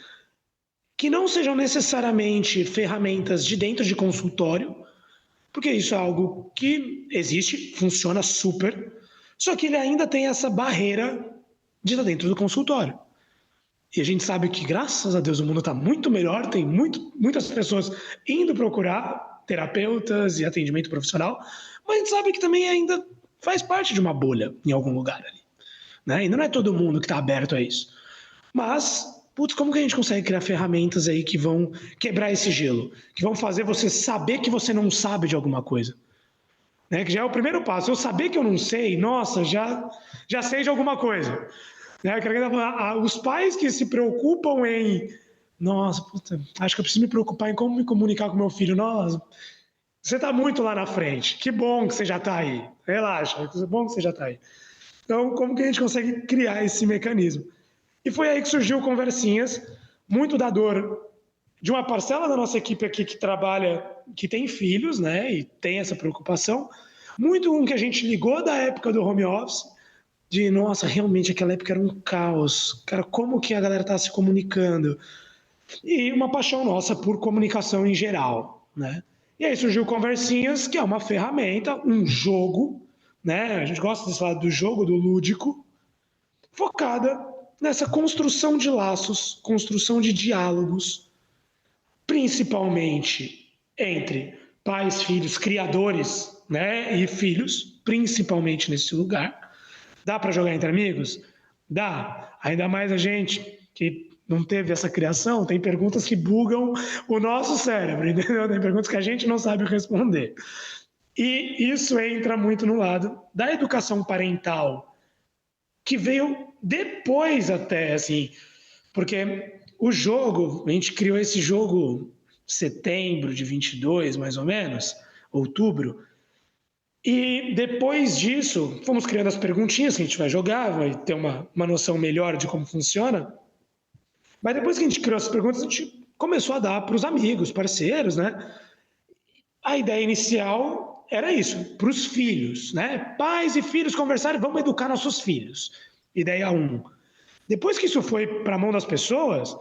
que não sejam necessariamente ferramentas de dentro de consultório, porque isso é algo que existe, funciona super, só que ele ainda tem essa barreira de estar dentro do consultório. E a gente sabe que, graças a Deus, o mundo está muito melhor, tem muitas pessoas indo procurar terapeutas e atendimento profissional, mas a gente sabe que também ainda faz parte de uma bolha em algum lugar ali. Né? Ainda não é todo mundo que está aberto a isso. Mas, como que a gente consegue criar ferramentas aí que vão quebrar esse gelo? Que vão fazer você saber que você não sabe de alguma coisa? Né? Que já é o primeiro passo. Eu saber que eu não sei, nossa, já sei de alguma coisa. Né? Os pais que se preocupam em... Nossa, acho que eu preciso me preocupar em como me comunicar com meu filho. Nossa, você está muito lá na frente. Que bom que você já está aí. Relaxa, que bom que você já está aí. Então, como que a gente consegue criar esse mecanismo? E foi aí que surgiu o Conversinhas, muito da dor de uma parcela da nossa equipe aqui que trabalha, que tem filhos, né, e tem essa preocupação, muito com que a gente ligou da época do home office, de, nossa, realmente aquela época era um caos, cara, como que a galera está se comunicando? E uma paixão nossa por comunicação em geral, né? E aí surgiu o Conversinhas, que é uma ferramenta, um jogo, né? A gente gosta desse lado do jogo, do lúdico, focada nessa construção de laços, construção de diálogos, principalmente entre pais, filhos, criadores, né? E filhos, principalmente nesse lugar. Dá para jogar entre amigos? Dá. Ainda mais a gente que não teve essa criação, tem perguntas que bugam o nosso cérebro, entendeu? Tem perguntas que a gente não sabe responder. E isso entra muito no lado da educação parental, que veio depois até, assim, porque o jogo, a gente criou esse jogo em setembro de 22, mais ou menos, outubro, e depois disso, fomos criando as perguntinhas que a gente vai jogar, vai ter uma noção melhor de como funciona. Mas depois que a gente criou as perguntas, a gente começou a dar para os amigos, parceiros, né? A ideia inicial era isso, para os filhos, né? Pais e filhos conversarem, vamos educar nossos filhos. Ideia 1. Depois que isso foi para a mão das pessoas,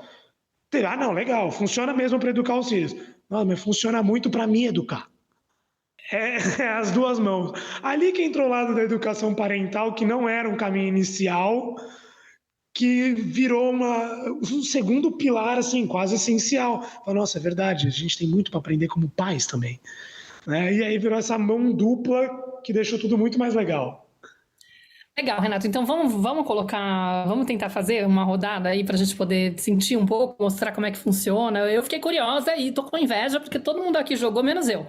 não, legal, funciona mesmo para educar os filhos. Não, mas funciona muito para mim educar. É as duas mãos. Ali que entrou o lado da educação parental, que não era um caminho inicial, que virou um segundo pilar, assim, quase essencial. Nossa, é verdade, a gente tem muito para aprender como pais também. Né? E aí virou essa mão dupla que deixou tudo muito mais legal. Legal, Renato. Então vamos tentar fazer uma rodada aí para a gente poder sentir um pouco, mostrar como é que funciona. Eu fiquei curiosa e tô com inveja porque todo mundo aqui jogou, menos eu.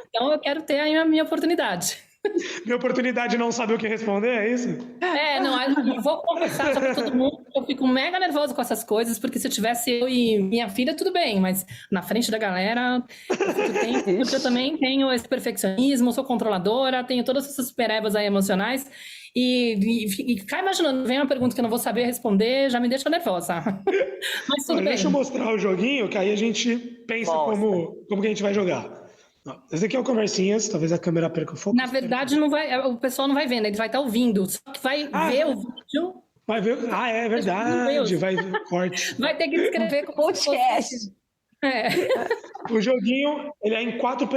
Então eu quero ter aí a minha oportunidade. Minha oportunidade de não saber o que responder, é isso? Eu vou conversar sobre todo mundo. Eu fico mega nervosa com essas coisas, porque se eu tivesse eu e minha filha, tudo bem, mas na frente da galera, porque eu também tenho esse perfeccionismo, sou controladora, tenho todas essas superebas aí emocionais. E ficar imaginando, vem uma pergunta que eu não vou saber responder, já me deixa nervosa. Mas tudo bem. Deixa eu mostrar o joguinho, que aí a gente pensa como que a gente vai jogar. Esse aqui é o Conversinhas, talvez a câmera perca o foco. Na verdade, o pessoal não vai vendo, ele vai estar ouvindo, só que vai ver o vídeo. Vai ver. É verdade, vai ver o corte. Vai ter que escrever com podcast. O joguinho, ele é em 4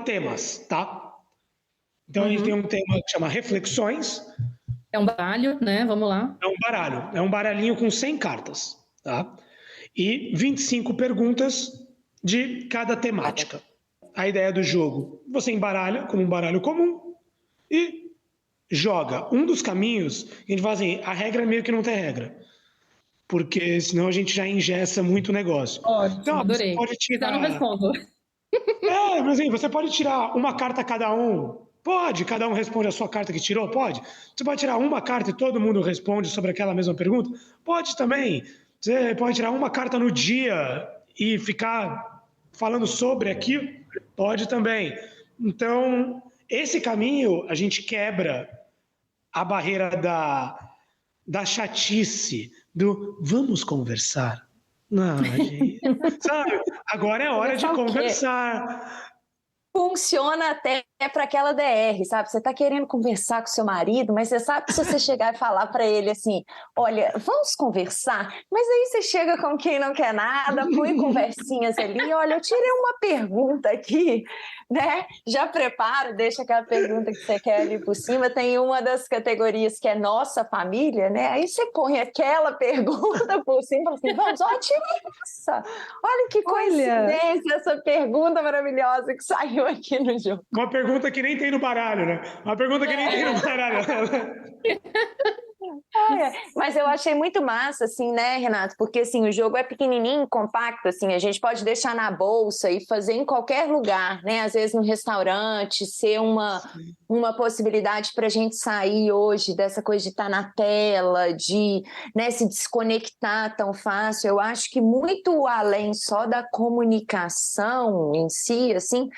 temas, tá? Então a gente tem um tema que chama Reflexões. É um baralho, né? Vamos lá. É um baralho, é um baralhinho com 100 cartas, tá? E 25 perguntas de cada temática. A ideia do jogo, você embaralha como um baralho comum e joga. Um dos caminhos, a gente fala assim, a regra meio que não tem regra, porque senão a gente já engessa muito o negócio. Ótimo, adorei. Você pode tirar... Eu não respondo. Mas assim, você pode tirar uma carta cada um. Pode, cada um responde a sua carta que tirou, pode. Você pode tirar uma carta e todo mundo responde sobre aquela mesma pergunta? Pode também. Você pode tirar uma carta no dia e ficar falando sobre aquilo? Pode também. Então, esse caminho, a gente quebra a barreira da chatice, do vamos conversar. Não, gente, sabe? Agora é hora de conversar. Funciona até para aquela DR, sabe? Você está querendo conversar com seu marido, mas você sabe que se você chegar e falar para ele assim, olha, vamos conversar, mas aí você chega com quem não quer nada, põe conversinhas ali, olha, eu tirei uma pergunta aqui, né? Já prepara, deixa aquela pergunta que você quer ali por cima, tem uma das categorias que é nossa família, né? Aí você põe aquela pergunta por cima e fala assim, vamos, ó, tirei essa! Olha que coincidência essa pergunta maravilhosa que saiu aqui no jogo. Uma pergunta que nem tem no baralho, né? Uma pergunta que nem tem no baralho. Mas eu achei muito massa, assim, né, Renato? Porque, assim, o jogo é pequenininho, compacto, assim, a gente pode deixar na bolsa e fazer em qualquer lugar, né? Às vezes no restaurante, ser uma possibilidade para a gente sair hoje dessa coisa de estar na tela, de, né, se desconectar tão fácil. Eu acho que muito além só da comunicação em si, assim,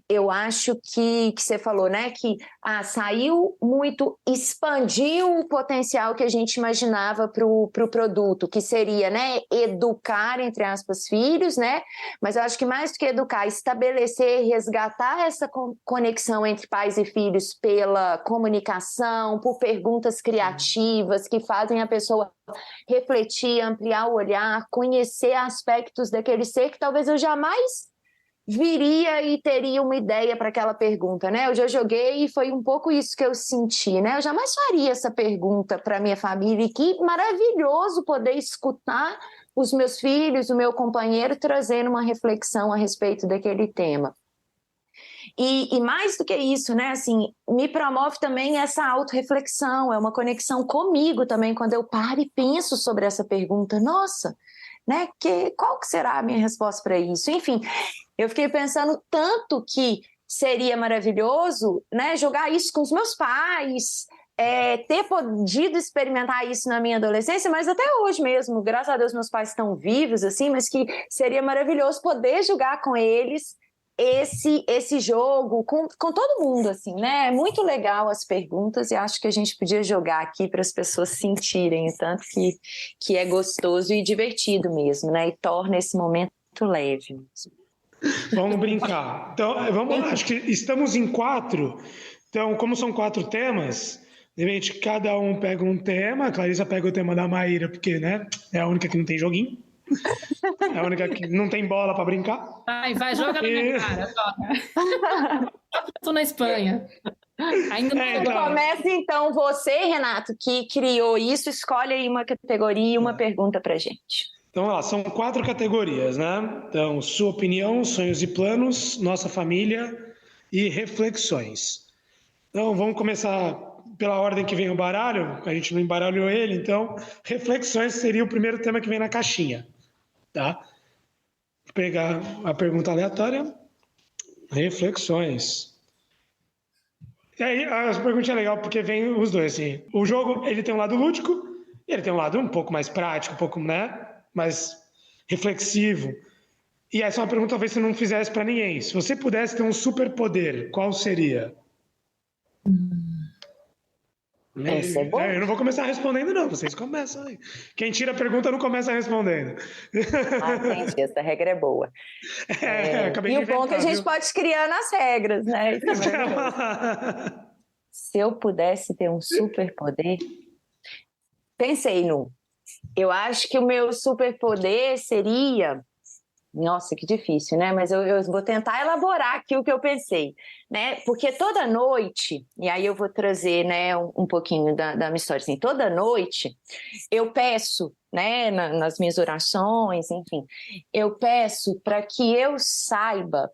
eu acho que você falou, né, que saiu muito, expandiu o potencial que a gente imaginava para o produto, que seria, né, educar, entre aspas, filhos, né, mas eu acho que mais do que educar, estabelecer, resgatar essa conexão entre pais e filhos pela comunicação, por perguntas criativas que fazem a pessoa refletir, ampliar o olhar, conhecer aspectos daquele ser que talvez eu jamais viria e teria uma ideia para aquela pergunta, né? Eu já joguei e foi um pouco isso que eu senti, né? Eu jamais faria essa pergunta para minha família e que maravilhoso poder escutar os meus filhos, o meu companheiro trazendo uma reflexão a respeito daquele tema. E mais do que isso, né, assim, me promove também essa autorreflexão, é uma conexão comigo também, quando eu paro e penso sobre essa pergunta, nossa, né, qual que será a minha resposta para isso? Enfim, eu fiquei pensando tanto que seria maravilhoso, né, jogar isso com os meus pais, ter podido experimentar isso na minha adolescência, mas até hoje mesmo, graças a Deus meus pais estão vivos, assim, mas que seria maravilhoso poder jogar com eles esse jogo, com todo mundo, assim, né? É muito legal as perguntas e acho que a gente podia jogar aqui para as pessoas sentirem o tanto que é gostoso e divertido mesmo, né? E torna esse momento leve. Vamos brincar. Então, vamos lá, acho que estamos em 4. Então, como são 4 temas, de repente cada um pega um tema. A Clarissa pega o tema da Maíra, porque, né, é a única que não tem joguinho. É a única que não tem bola para brincar. Vai, joga na minha cara. Estou na Espanha. Ainda não então. Começa então você, Renato, que criou isso, escolhe aí uma categoria e uma pergunta pra gente. Então, lá, são 4 categorias, né? Então, sua opinião, sonhos e planos, nossa família e reflexões. Então, vamos começar pela ordem que vem o baralho. A gente não embaralhou ele, então, reflexões seria o primeiro tema que vem na caixinha, tá? Vou pegar a pergunta aleatória. Reflexões. E aí, a pergunta é legal porque vem os dois, assim. O jogo, ele tem um lado lúdico e ele tem um lado um pouco mais prático, um pouco, né, mais reflexivo. E essa é uma pergunta que talvez você não fizesse para ninguém. Se você pudesse ter um superpoder, qual seria? Essa é boa. Eu não vou começar respondendo, não. Vocês começam aí. Quem tira a pergunta não começa respondendo. Entendi. Essa regra é boa. Acabei e de o bom é que a gente pode criar nas regras, né? Se eu pudesse ter um superpoder, pensei no. Eu acho que o meu superpoder seria... Nossa, que difícil, né? Mas eu vou tentar elaborar aqui o que eu pensei, né? Porque toda noite, e aí eu vou trazer, né, um pouquinho da minha história, assim, toda noite eu peço, né, nas minhas orações, enfim, eu peço para que eu saiba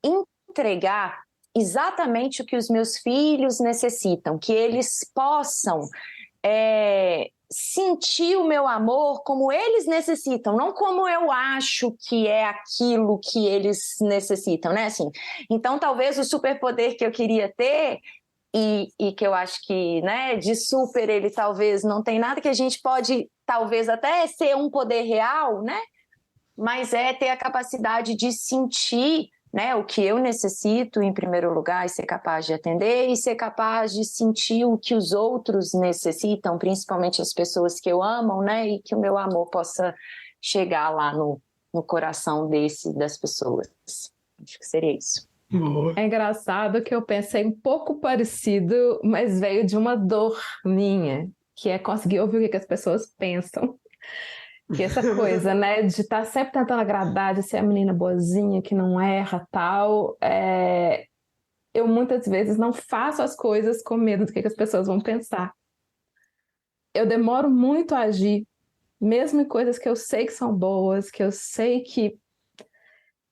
entregar exatamente o que os meus filhos necessitam, que eles possam sentir o meu amor como eles necessitam, não como eu acho que é aquilo que eles necessitam, né? Assim, então, talvez o superpoder que eu queria ter e que eu acho que, né, de super ele talvez não tem nada, que a gente pode talvez até ser um poder real, né? Mas ter a capacidade de sentir, né, o que eu necessito em primeiro lugar e ser capaz de atender e ser capaz de sentir o que os outros necessitam, principalmente as pessoas que eu amo, né, e que o meu amor possa chegar lá no coração das pessoas. Acho que seria isso. É engraçado que eu pensei um pouco parecido, mas veio de uma dor minha, que é conseguir ouvir o que as pessoas pensam. Que essa coisa, né, de estar sempre tentando agradar, de ser a menina boazinha, que não erra, tal, eu muitas vezes não faço as coisas com medo do que as pessoas vão pensar. Eu demoro muito a agir, mesmo em coisas que eu sei que são boas, que eu sei que...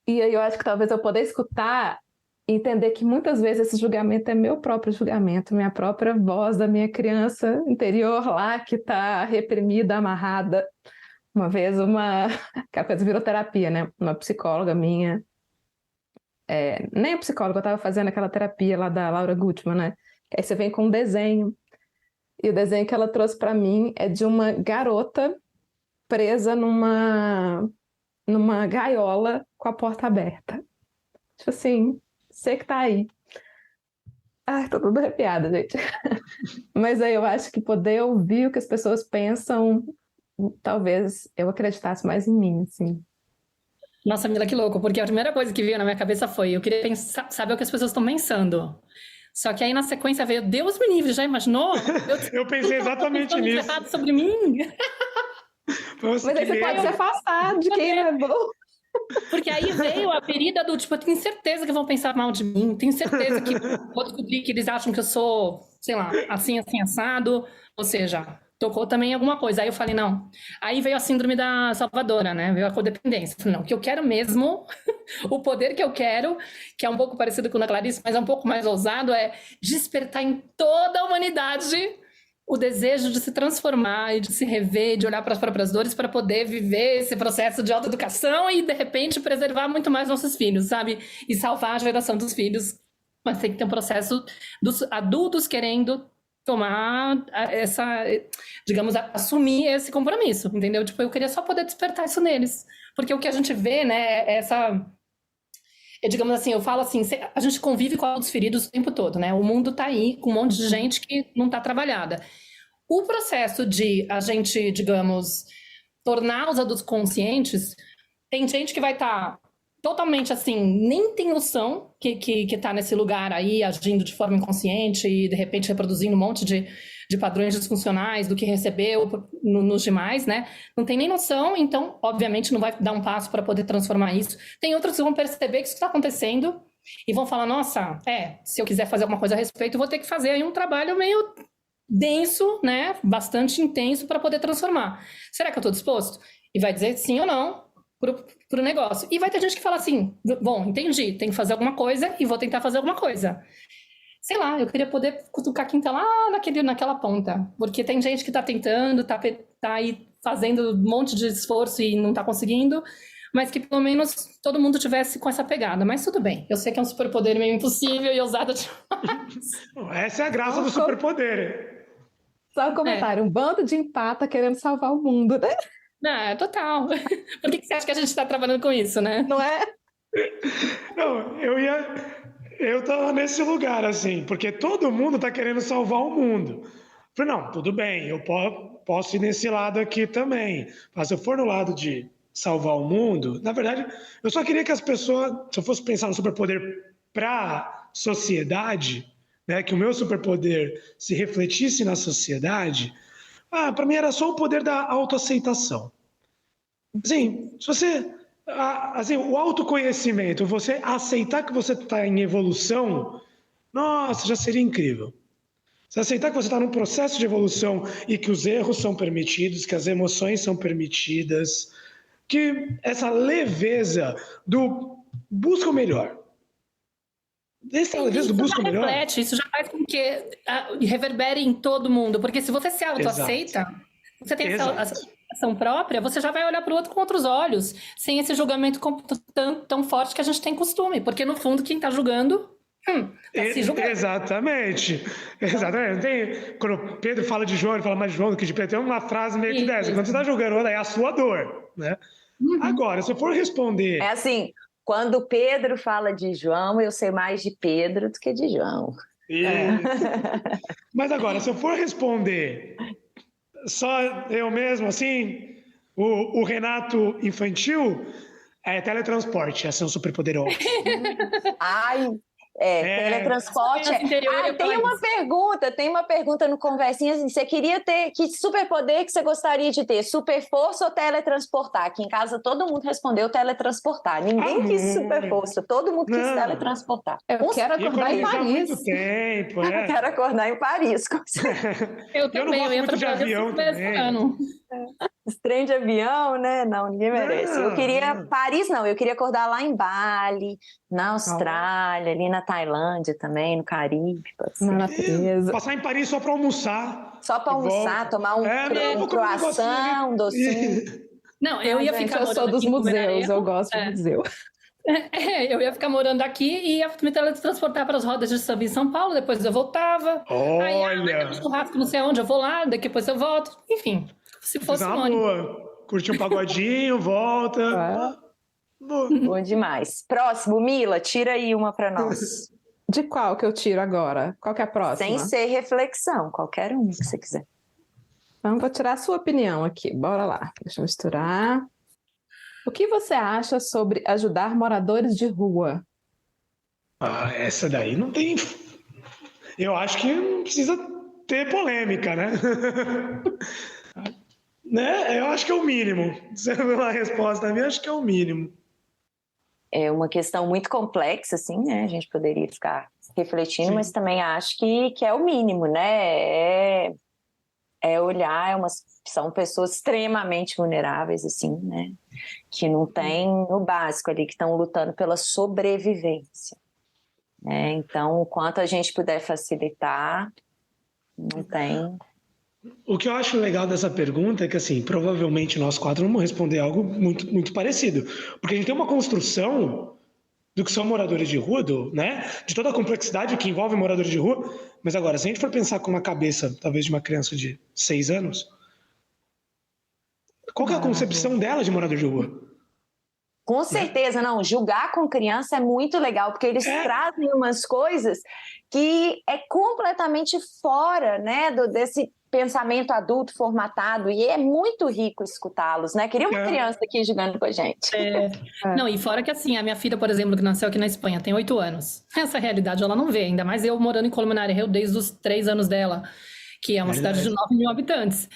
E aí eu acho que talvez eu poder escutar e entender que muitas vezes esse julgamento é meu próprio julgamento, minha própria voz da minha criança interior lá, que está reprimida, amarrada. Uma vez aquela coisa virou terapia, né? Uma psicóloga minha, nem a psicóloga, eu estava fazendo aquela terapia lá da Laura Gutman, né? Aí você vem com um desenho, e o desenho que ela trouxe para mim é de uma garota presa numa gaiola com a porta aberta. Tipo assim, você que tá aí. Ai, tô toda arrepiada, gente. Mas aí eu acho que poder ouvir o que as pessoas pensam, talvez eu acreditasse mais em mim, assim. Nossa, Mila, que louco, porque a primeira coisa que veio na minha cabeça foi, eu queria saber o que as pessoas estão pensando. Só que aí na sequência veio, Deus me livre, já imaginou? Eu pensei exatamente nisso. Errado sobre mim. Nossa, mas aí você pode se afastar de quem é bom. Porque aí veio a ferida do tipo, eu tenho certeza que vão pensar mal de mim, tenho certeza que vou descobrir que eles acham que eu sou, sei lá, assim, assado. Ou seja, tocou também em alguma coisa. Aí eu falei, não. Aí veio a síndrome da Salvadora, né? Veio a codependência. Eu falei, não, o que eu quero mesmo, o poder que eu quero, que é um pouco parecido com o da Clarice, mas é um pouco mais ousado, é despertar em toda a humanidade o desejo de se transformar e de se rever, de olhar para as próprias dores para poder viver esse processo de autoeducação e, de repente, preservar muito mais nossos filhos, sabe? E salvar a geração dos filhos. Mas tem que ter um processo dos adultos querendo tomar essa, digamos, assumir esse compromisso, entendeu? Tipo, eu queria só poder despertar isso neles. Porque o que a gente vê, né, é essa... digamos assim, eu falo assim, a gente convive com adultos feridos o tempo todo, né? O mundo tá aí com um monte de gente que não tá trabalhada. O processo de a gente, digamos, tornar os adultos conscientes, tem gente que vai estar totalmente assim, nem tem noção que tá nesse lugar aí, agindo de forma inconsciente e, de repente, reproduzindo um monte de padrões disfuncionais do que recebeu nos demais, né? Não tem nem noção, então, obviamente, não vai dar um passo para poder transformar isso. Tem outros que vão perceber que isso está acontecendo e vão falar, nossa, se eu quiser fazer alguma coisa a respeito, eu vou ter que fazer aí um trabalho meio denso, né? Bastante intenso para poder transformar. Será que eu estou disposto? E vai dizer sim ou não pro negócio. E vai ter gente que fala assim, bom, entendi, tem que fazer alguma coisa e vou tentar fazer alguma coisa. Sei lá, eu queria poder cutucar quem tá lá naquela ponta. Porque tem gente que tá tentando, tá aí fazendo um monte de esforço e não tá conseguindo, mas que pelo menos todo mundo tivesse com essa pegada. Mas tudo bem, eu sei que é um superpoder meio impossível e ousado demais. Essa é a graça do superpoder. Só um comentário, um bando de empata querendo salvar o mundo, né? Não, total. Por que você acha que a gente está trabalhando com isso, né? Não é? Não, eu tava nesse lugar, assim, porque todo mundo tá querendo salvar o mundo. Falei, não, tudo bem, eu posso ir nesse lado aqui também. Mas se eu for no lado de salvar o mundo, na verdade, eu só queria que as pessoas, se eu fosse pensar no superpoder para sociedade, né, que o meu superpoder se refletisse na sociedade, para mim era só o poder da autoaceitação. Assim, se você, assim, o autoconhecimento, você aceitar que você está em evolução, nossa, já seria incrível. Você aceitar que você está num processo de evolução e que os erros são permitidos, que as emoções são permitidas, que essa leveza do busca o melhor. Essa leveza do busca o melhor. Reflete, isso já faz com que reverbere em todo mundo, porque se você se autoaceita, você tem essa ação própria, você já vai olhar para o outro com outros olhos, sem esse julgamento tão forte que a gente tem costume, porque no fundo quem está julgando tá se julgando. Exatamente. Quando o Pedro fala de João, ele fala mais de João do que de Pedro. Tem uma frase meio que dessa. Quando você está julgando, é a sua dor, né? Agora, se eu for responder... É assim, quando o Pedro fala de João, eu sei mais de Pedro do que de João. Mas agora, se eu for responder só eu mesmo, assim, o Renato infantil, é teletransporte, esse é um superpoder óbvio. Ai, teletransporte. Tem uma pergunta no Conversinhas, assim, você queria ter, que superpoder que você gostaria de ter? Super força ou teletransportar? Aqui em casa todo mundo respondeu teletransportar. Ninguém quis super força, todo mundo quis teletransportar. Eu quero acordar em Paris. Muito tempo, Eu quero acordar em Paris. Eu também, não gosto muito de avião também. Trem de avião, né? Não, ninguém merece. Eu queria Paris, não. Eu queria acordar lá em Bali, na Austrália, ali na Tailândia também, no Caribe. Na natureza. Passar em Paris só para almoçar. Só para almoçar, tomar um croissant, um docinho. Não, eu ia ficar morando. Eu sou dos museus, eu gosto de museu. Eu ia ficar morando aqui e ia me teletransportar para as rodas de samba em São Paulo, depois eu voltava. Olha! Aí, churrasco, não sei aonde, eu vou lá, depois eu volto. Enfim, se fosse curtir um pagodinho, volta. Bom demais. Próximo, Mila, tira aí uma para nós. De qual que eu tiro agora? Qual que é a próxima? Sem ser reflexão, qualquer um que você quiser. Então, vou tirar a sua opinião aqui. Bora lá. Deixa eu misturar. O que você acha sobre ajudar moradores de rua? Essa daí não tem... Eu acho que não precisa ter polêmica, né? Né? Eu acho que é o mínimo. Se é uma resposta minha, acho que é o mínimo. É uma questão muito complexa, assim, né? A gente poderia ficar refletindo, mas também acho que é o mínimo, né? é olhar, são pessoas extremamente vulneráveis, assim, né? Que não tem o básico ali, que estão lutando pela sobrevivência. Né? Então, o quanto a gente puder facilitar, não tem... O que eu acho legal dessa pergunta é que, assim, provavelmente nós quatro vamos responder algo muito, muito parecido. Porque a gente tem uma construção do que são moradores de rua, né? De toda a complexidade que envolve moradores de rua. Mas agora, se a gente for pensar com uma cabeça, talvez, de uma criança de 6 anos, qual que é a concepção dela de morador de rua? Com certeza, não. Julgar com criança é muito legal, porque eles trazem umas coisas que é completamente fora, né, desse pensamento adulto formatado, e é muito rico escutá-los, né? Queria uma criança aqui jogando com a gente. Não, e fora que assim, a minha filha, por exemplo, que nasceu aqui na Espanha, tem 8 anos. Essa realidade ela não vê, ainda mais eu morando em Colmenar desde os 3 anos dela, que é uma cidade de 9 mil habitantes.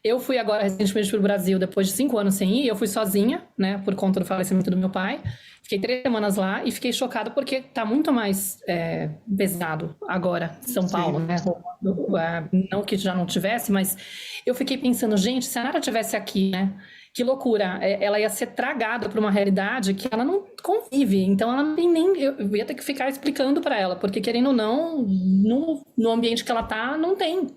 Eu fui agora recentemente para o Brasil, depois de 5 anos sem ir, eu fui sozinha, né, por conta do falecimento do meu pai. Fiquei 3 semanas lá e fiquei chocada porque tá muito mais pesado agora, São Paulo, né? Não que já não tivesse, mas eu fiquei pensando, gente, se a Nara tivesse aqui, né? Que loucura, ela ia ser tragada por uma realidade que ela não convive, então ela não tem nem... Eu ia ter que ficar explicando para ela, porque querendo ou não, no ambiente que ela tá, não tem...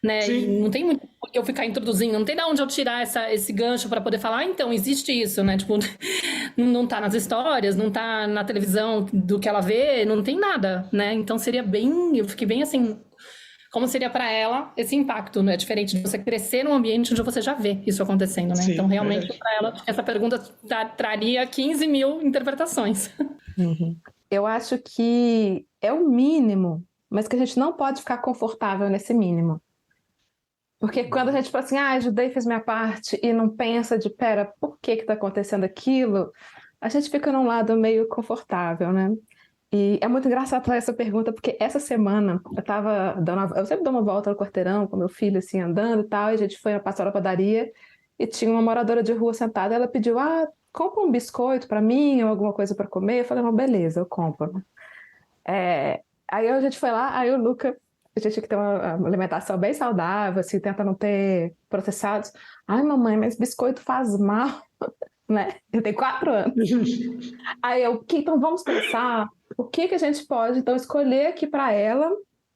Né? E não tem muito por que eu ficar introduzindo, não tem de onde eu tirar esse gancho para poder falar, então, existe isso, né? Tipo, não tá nas histórias, não tá na televisão do que ela vê, não tem nada, né? Então seria bem, eu fiquei bem assim, como seria para ela esse impacto, né? Diferente de você crescer num ambiente onde você já vê isso acontecendo, né? Então, realmente, para ela, essa pergunta traria 15 mil interpretações. Eu acho que é o mínimo, mas que a gente não pode ficar confortável nesse mínimo. Porque quando a gente fala assim, ajudei, fiz minha parte, e não pensa de, pera, por que está acontecendo aquilo? A gente fica num lado meio confortável, né? E é muito engraçado essa pergunta, porque essa semana eu sempre dou uma volta no quarteirão com meu filho, assim, andando e tal, e a gente foi passar na padaria, e tinha uma moradora de rua sentada, ela pediu, compra um biscoito para mim, ou alguma coisa para comer. Eu falei, não, beleza, eu compro. Aí a gente foi lá, aí o Luca... A gente tinha que ter uma alimentação bem saudável, assim, tenta não ter processados. Ai, mamãe, mas biscoito faz mal, né? Eu tenho 4 anos. Aí então vamos pensar o que a gente pode, então, escolher aqui para ela,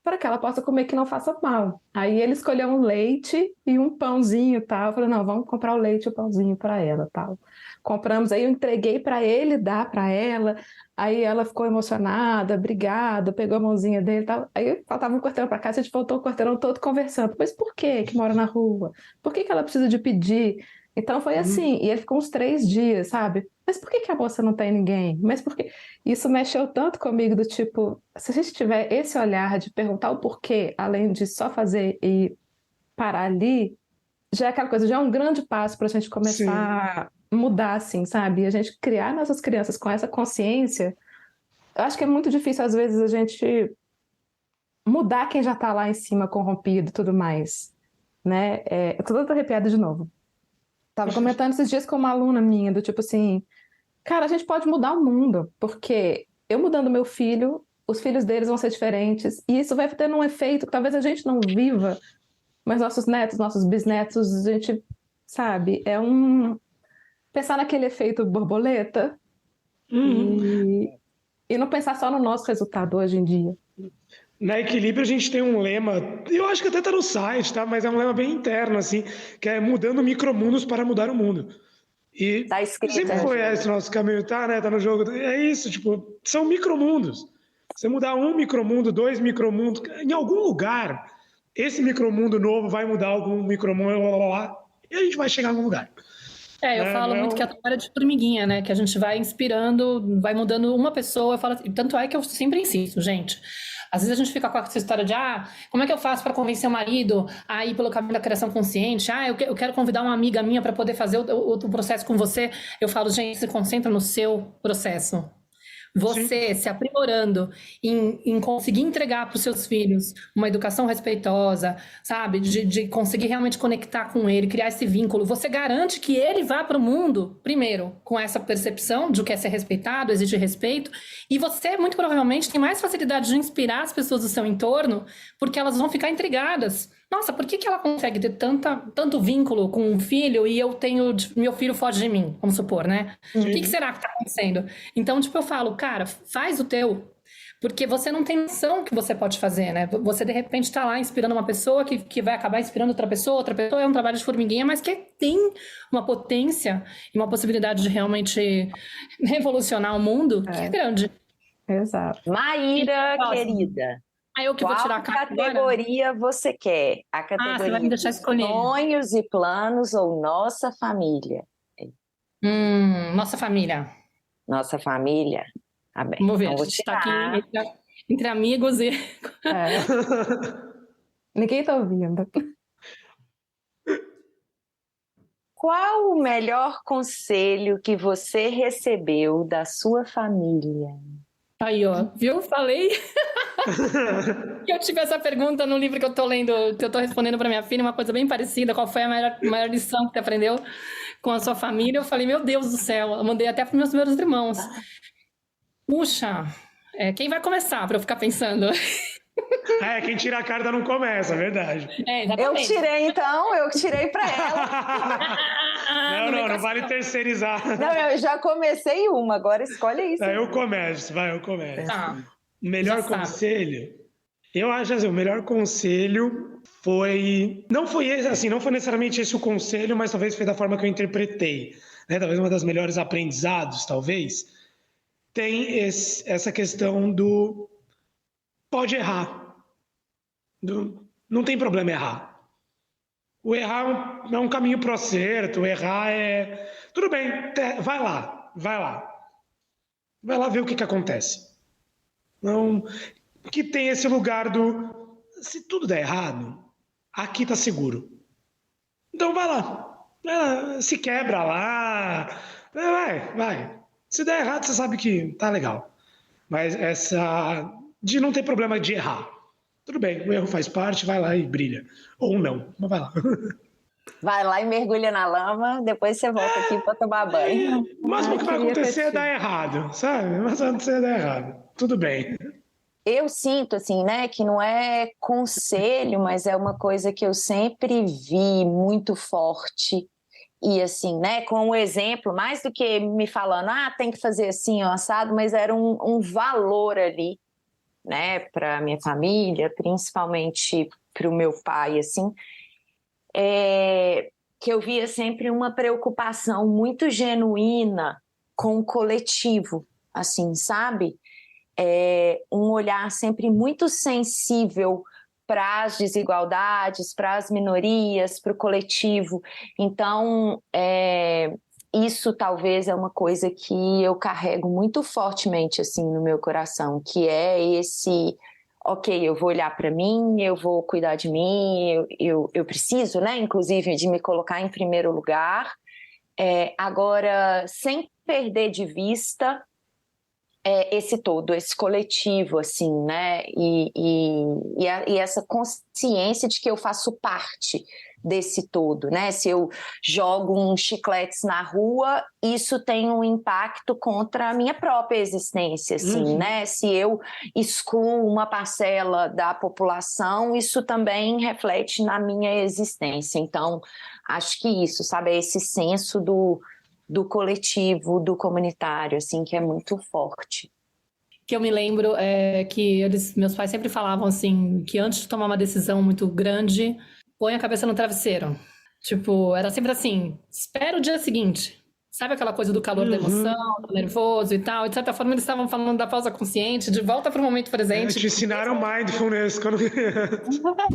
para que ela possa comer que não faça mal. Aí ele escolheu um leite e um pãozinho, tal. Eu falei, não, vamos comprar o leite e o pãozinho para ela, tal. Compramos, aí eu entreguei para ele, dar para ela. Aí ela ficou emocionada, obrigada, pegou a mãozinha dele e tal. Aí faltava um quarteirão para casa, a gente voltou o quarteirão todo conversando. Mas por que mora na rua? Por que ela precisa de pedir? Então foi assim, e ele ficou uns 3 dias, sabe? Mas por que a moça não tem ninguém? Mas por quê? Isso mexeu tanto comigo, do tipo, se a gente tiver esse olhar de perguntar o porquê, além de só fazer e parar ali, já é aquela coisa, já é um grande passo para a gente começar a mudar, assim, sabe? E a gente criar nossas crianças com essa consciência. Eu acho que é muito difícil, às vezes, a gente mudar quem já está lá em cima, corrompido e tudo mais, né? Eu tô toda arrepiada de novo. Tava comentando esses dias com uma aluna minha, do tipo assim, cara, a gente pode mudar o mundo, porque eu mudando meu filho, os filhos deles vão ser diferentes, e isso vai ter um efeito que talvez a gente não viva, mas nossos netos, nossos bisnetos, a gente, sabe, pensar naquele efeito borboleta e não pensar só no nosso resultado hoje em dia. Na Equilíbrio a gente tem um lema, eu acho que até tá no site, tá? Mas é um lema bem interno, assim, que é mudando micromundos para mudar o mundo. E tá escrito, sempre foi esse o nosso caminho, tá, né? Tá no jogo. É isso, tipo, são micromundos. Você mudar um micromundo, 2 micromundos, em algum lugar, esse micromundo novo vai mudar algum micromundo, e a gente vai chegar em algum lugar. Eu falo muito que a trabalho de formiguinha, né? Que a gente vai inspirando, vai mudando uma pessoa. Eu falo, tanto é que eu sempre insisto, gente. Às vezes a gente fica com essa história de, como é que eu faço para convencer o marido a ir pelo caminho da criação consciente? Eu quero convidar uma amiga minha para poder fazer o processo com você. Eu falo, gente, se concentra no seu processo. Você se aprimorando em conseguir entregar para os seus filhos uma educação respeitosa, sabe? De conseguir realmente conectar com ele, criar esse vínculo. Você garante que ele vá para o mundo, primeiro, com essa percepção de o que é ser respeitado, exigir respeito. E você, muito provavelmente, tem mais facilidade de inspirar as pessoas do seu entorno, porque elas vão ficar intrigadas nossa, por que ela consegue ter tanto vínculo com um filho e eu tenho, meu filho foge de mim, vamos supor, né? O que será que tá acontecendo? Então, tipo, eu falo, cara, faz o teu, porque você não tem noção que você pode fazer, né? Você, de repente, tá lá inspirando uma pessoa que vai acabar inspirando outra pessoa é um trabalho de formiguinha, mas que tem uma potência e uma possibilidade de realmente revolucionar o mundo que é grande. Exato. Maíra, querida, Aí eu que vou tirar a qual carta categoria você quer? A você vai categoria me deixar de escolher. sonhos e planos ou nossa família? Nossa família. Nossa família? Tá bem. Vamos ver, Então a vou gente tá tirar. aqui entre amigos e... Ninguém tá ouvindo. Qual o melhor conselho que você recebeu da sua família? Aí, ó, viu? Falei. Eu tive essa pergunta no livro que eu tô lendo, que eu tô respondendo pra minha filha, uma coisa bem parecida. Qual foi a maior lição que você aprendeu com a sua família? Eu falei, meu Deus do céu. Eu mandei até pros meus primeiros irmãos. Puxa, quem vai começar pra eu ficar pensando? Quem tira a carta não começa, é verdade. Eu tirei pra ela. Não vale terceirizar. Não, eu já comecei uma, agora escolhe isso. Eu começo. Tá. Melhor conselho? Eu acho assim, o melhor conselho foi... Não foi necessariamente esse o conselho, mas talvez foi da forma que eu interpretei. Né? Talvez uma das melhores aprendizados, talvez. Tem essa questão do... Pode errar. Não tem problema errar. O errar é um caminho pro acerto. O errar é... Tudo bem, vai lá. Vai lá ver o que acontece. Não, que tem esse lugar do... Se tudo der errado, aqui tá seguro. Então vai lá. Se quebra lá. Vai. Se der errado, você sabe que tá legal. Mas essa... De não ter problema de errar. Tudo bem, o erro faz parte, vai lá e brilha. Ou não, mas vai lá. Vai lá e mergulha na lama, depois você volta aqui para tomar banho. O máximo que vai acontecer é dar errado, sabe? O máximo que vai acontecer é dar errado. Tudo bem. Eu sinto, assim, né, que não é conselho, mas é uma coisa que eu sempre vi muito forte. E assim, né, com o exemplo, mais do que me falando, tem que fazer assim, assado, mas era um valor ali, né, para minha família, principalmente para o meu pai, assim, que eu via sempre uma preocupação muito genuína com o coletivo, assim, sabe? Um olhar sempre muito sensível para as desigualdades, para as minorias, para o coletivo. Então, isso talvez é uma coisa que eu carrego muito fortemente assim no meu coração, que é esse, ok, eu vou olhar para mim, eu vou cuidar de mim, eu preciso, né, inclusive, de me colocar em primeiro lugar, agora, sem perder de vista esse todo, esse coletivo, assim, né, e essa consciência de que eu faço parte desse todo, né, se eu jogo uns chicletes na rua, isso tem um impacto contra a minha própria existência, assim, né, se eu excluo uma parcela da população, isso também reflete na minha existência, então, acho que isso, sabe, é esse senso do coletivo, do comunitário, assim, que é muito forte. Que eu me lembro que meus pais sempre falavam assim, que antes de tomar uma decisão muito grande, põe a cabeça no travesseiro. Tipo, era sempre assim, espera o dia seguinte. Sabe aquela coisa do calor da emoção, do nervoso e tal? E de certa forma eles estavam falando da pausa consciente, de volta para o momento presente. Te ensinaram mindfulness quando...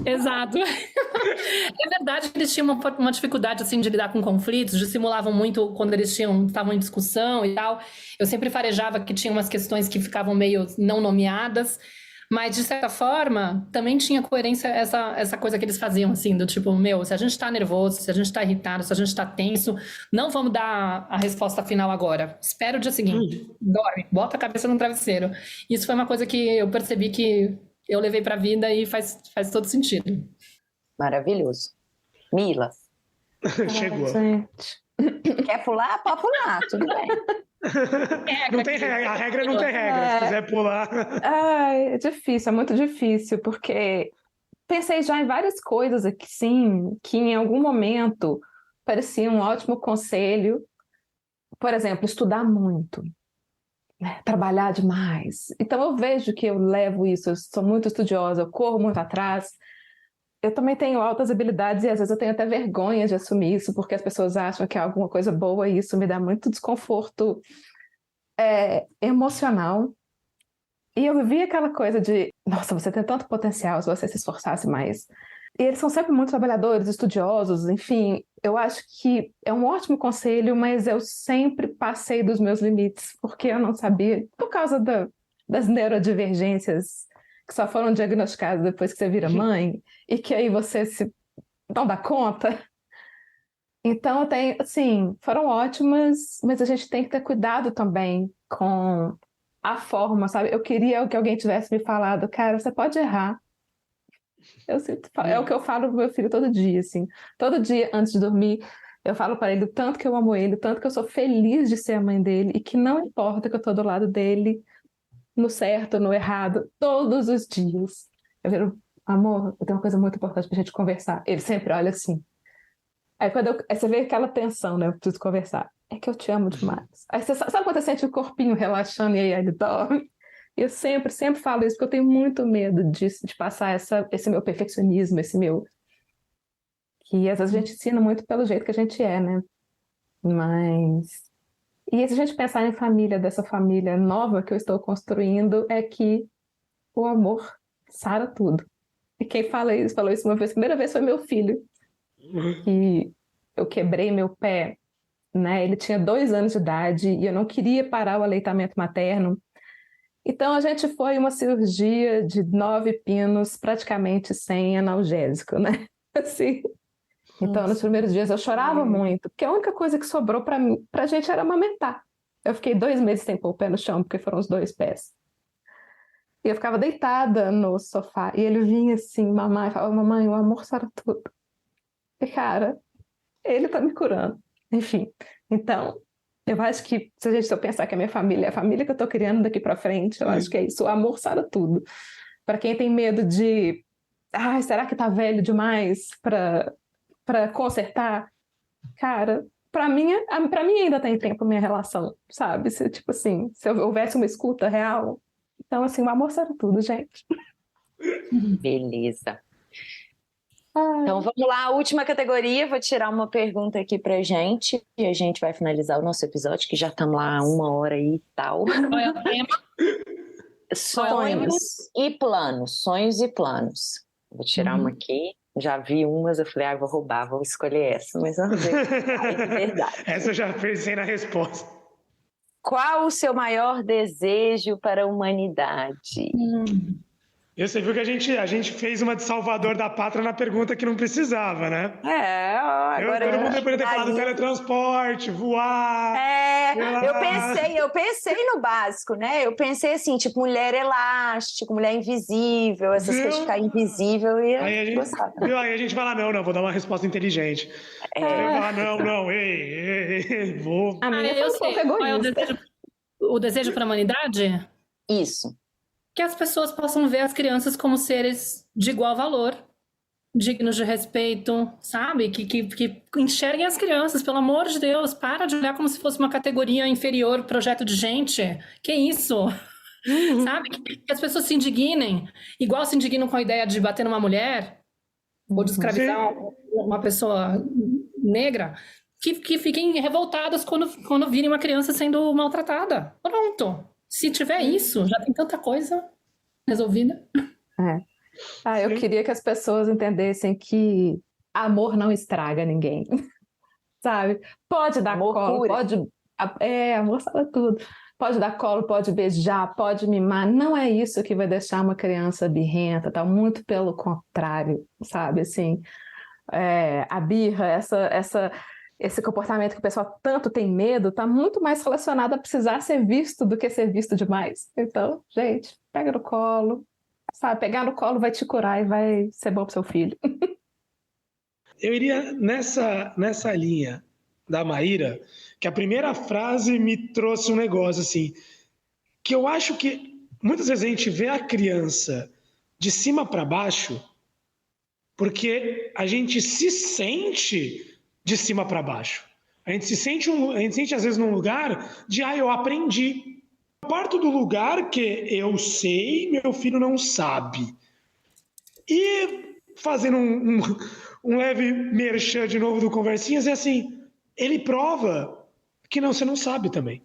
Exato. É verdade que eles tinham uma dificuldade assim, de lidar com conflitos, dissimulavam muito quando eles estavam em discussão e tal. Eu sempre farejava que tinha umas questões que ficavam meio não nomeadas, mas de certa forma também tinha coerência essa coisa que eles faziam, assim, do tipo, se a gente tá nervoso, se a gente tá irritado, se a gente tá tenso, não vamos dar a resposta final agora. Espera o dia seguinte, dorme, bota a cabeça no travesseiro. Isso foi uma coisa que eu percebi que eu levei pra vida e faz todo sentido. Maravilhoso. Mila. Chegou. Gente. Quer pular? Pode pular, tudo bem. Não tem regra, a regra não tem regra. Se quiser pular. É difícil, é muito difícil, porque pensei já em várias coisas aqui, sim, que em algum momento parecia um ótimo conselho. Por exemplo, estudar muito, né? Trabalhar demais. Então eu vejo que eu levo isso, eu sou muito estudiosa, eu corro muito atrás. Eu também tenho altas habilidades e às vezes eu tenho até vergonha de assumir isso, porque as pessoas acham que é alguma coisa boa e isso me dá muito desconforto emocional. E eu vi aquela coisa de, nossa, você tem tanto potencial se você se esforçasse mais. E eles são sempre muito trabalhadores, estudiosos, enfim, eu acho que é um ótimo conselho, mas eu sempre passei dos meus limites, porque eu não sabia, por causa das neurodivergências que só foram diagnosticadas depois que você vira mãe, e que aí você se não dá conta. Então, eu tenho, assim, foram ótimas, mas a gente tem que ter cuidado também com a forma, sabe? Eu queria que alguém tivesse me falado, cara, você pode errar. É o que eu falo pro meu filho todo dia, assim. Todo dia, antes de dormir, eu falo para ele o tanto que eu amo ele, o tanto que eu sou feliz de ser a mãe dele, e que não importa que eu tô do lado dele, no certo, no errado, todos os dias. Eu viro, amor, eu tenho uma coisa muito importante pra gente conversar. Ele sempre olha assim. Aí aí você vê aquela tensão, né? Eu preciso conversar. É que eu te amo demais. Aí você sabe quando você sente o corpinho relaxando e aí ele dorme? Eu sempre falo isso, porque eu tenho muito medo disso, de passar esse meu perfeccionismo, esse meu... Que às vezes a gente ensina muito pelo jeito que a gente é, né? Mas... E se a gente pensar em família, dessa família nova que eu estou construindo, é que o amor sara tudo. E quem falou isso uma vez, a primeira vez foi meu filho. Que eu quebrei meu pé, né? Ele tinha 2 anos de idade e eu não queria parar o aleitamento materno. Então a gente foi uma cirurgia de 9 pinos, praticamente sem analgésico, né? Assim. Então nos primeiros dias eu chorava muito, porque a única coisa que sobrou pra gente era amamentar. Eu fiquei 2 meses sem pôr o pé no chão, porque foram os 2 pés. E eu ficava deitada no sofá e ele vinha assim, mamãe, falava, mamãe, o amor sara tudo. E, cara, ele tá me curando. Enfim, então, eu acho que se eu pensar que a minha família é a família que eu tô criando daqui pra frente, eu acho que é isso. O amor sara tudo. Para quem tem medo de, será que tá velho demais pra consertar? Cara, pra mim ainda tem tempo a minha relação, sabe? Tipo assim, se houvesse uma escuta real. Então, assim, o amor sara tudo, gente. Beleza. Então vamos lá, a última categoria, vou tirar uma pergunta aqui pra gente e a gente vai finalizar o nosso episódio, que já estamos lá 1 hora e tal. Qual é o tema? Sonhos e planos. Vou tirar uma aqui, já vi umas, eu falei, vou roubar, vou escolher essa, mas vamos ver de verdade. Essa eu já pensei na resposta. Qual o seu maior desejo para a humanidade? E você viu que a gente fez uma de Salvador da Pátria na pergunta que não precisava, né? Agora todo mundo depois de ter falado teletransporte, voar. Eu pensei no básico, né? Eu pensei assim, tipo, mulher elástico, mulher invisível, essas coisas de ficar invisível e aí a gente fala, não, vou dar uma resposta inteligente. Vou. A minha eu sei. Qual é o desejo para a humanidade? Isso. Que as pessoas possam ver as crianças como seres de igual valor, dignos de respeito, sabe? Que enxerguem as crianças, pelo amor de Deus, para de olhar como se fosse uma categoria inferior, projeto de gente. Que isso? Sabe? Que as pessoas se indignem, igual se indignam com a ideia de bater numa mulher, ou de escravizar uma pessoa negra, que fiquem revoltadas quando virem uma criança sendo maltratada. Pronto. Se tiver isso, já tem tanta coisa resolvida. Eu queria que as pessoas entendessem que amor não estraga ninguém, sabe? Pode dar colo, amor sara tudo. Pode dar colo, pode beijar, pode mimar. Não é isso que vai deixar uma criança birrenta, tá? Muito pelo contrário, sabe? Assim, a birra, esse comportamento que o pessoal tanto tem medo, está muito mais relacionado a precisar ser visto do que ser visto demais. Então, gente, pega no colo, sabe? Pegar no colo vai te curar e vai ser bom pro seu filho. Eu iria nessa linha da Maíra, que a primeira frase me trouxe um negócio assim, que eu acho que muitas vezes a gente vê a criança de cima para baixo porque a gente se sente de cima para baixo. A gente se sente, às vezes, num lugar de, eu aprendi. Eu parto do lugar que eu sei, meu filho não sabe. E fazendo um leve merchan de novo do Conversinhas, é assim, ele prova que você não sabe também.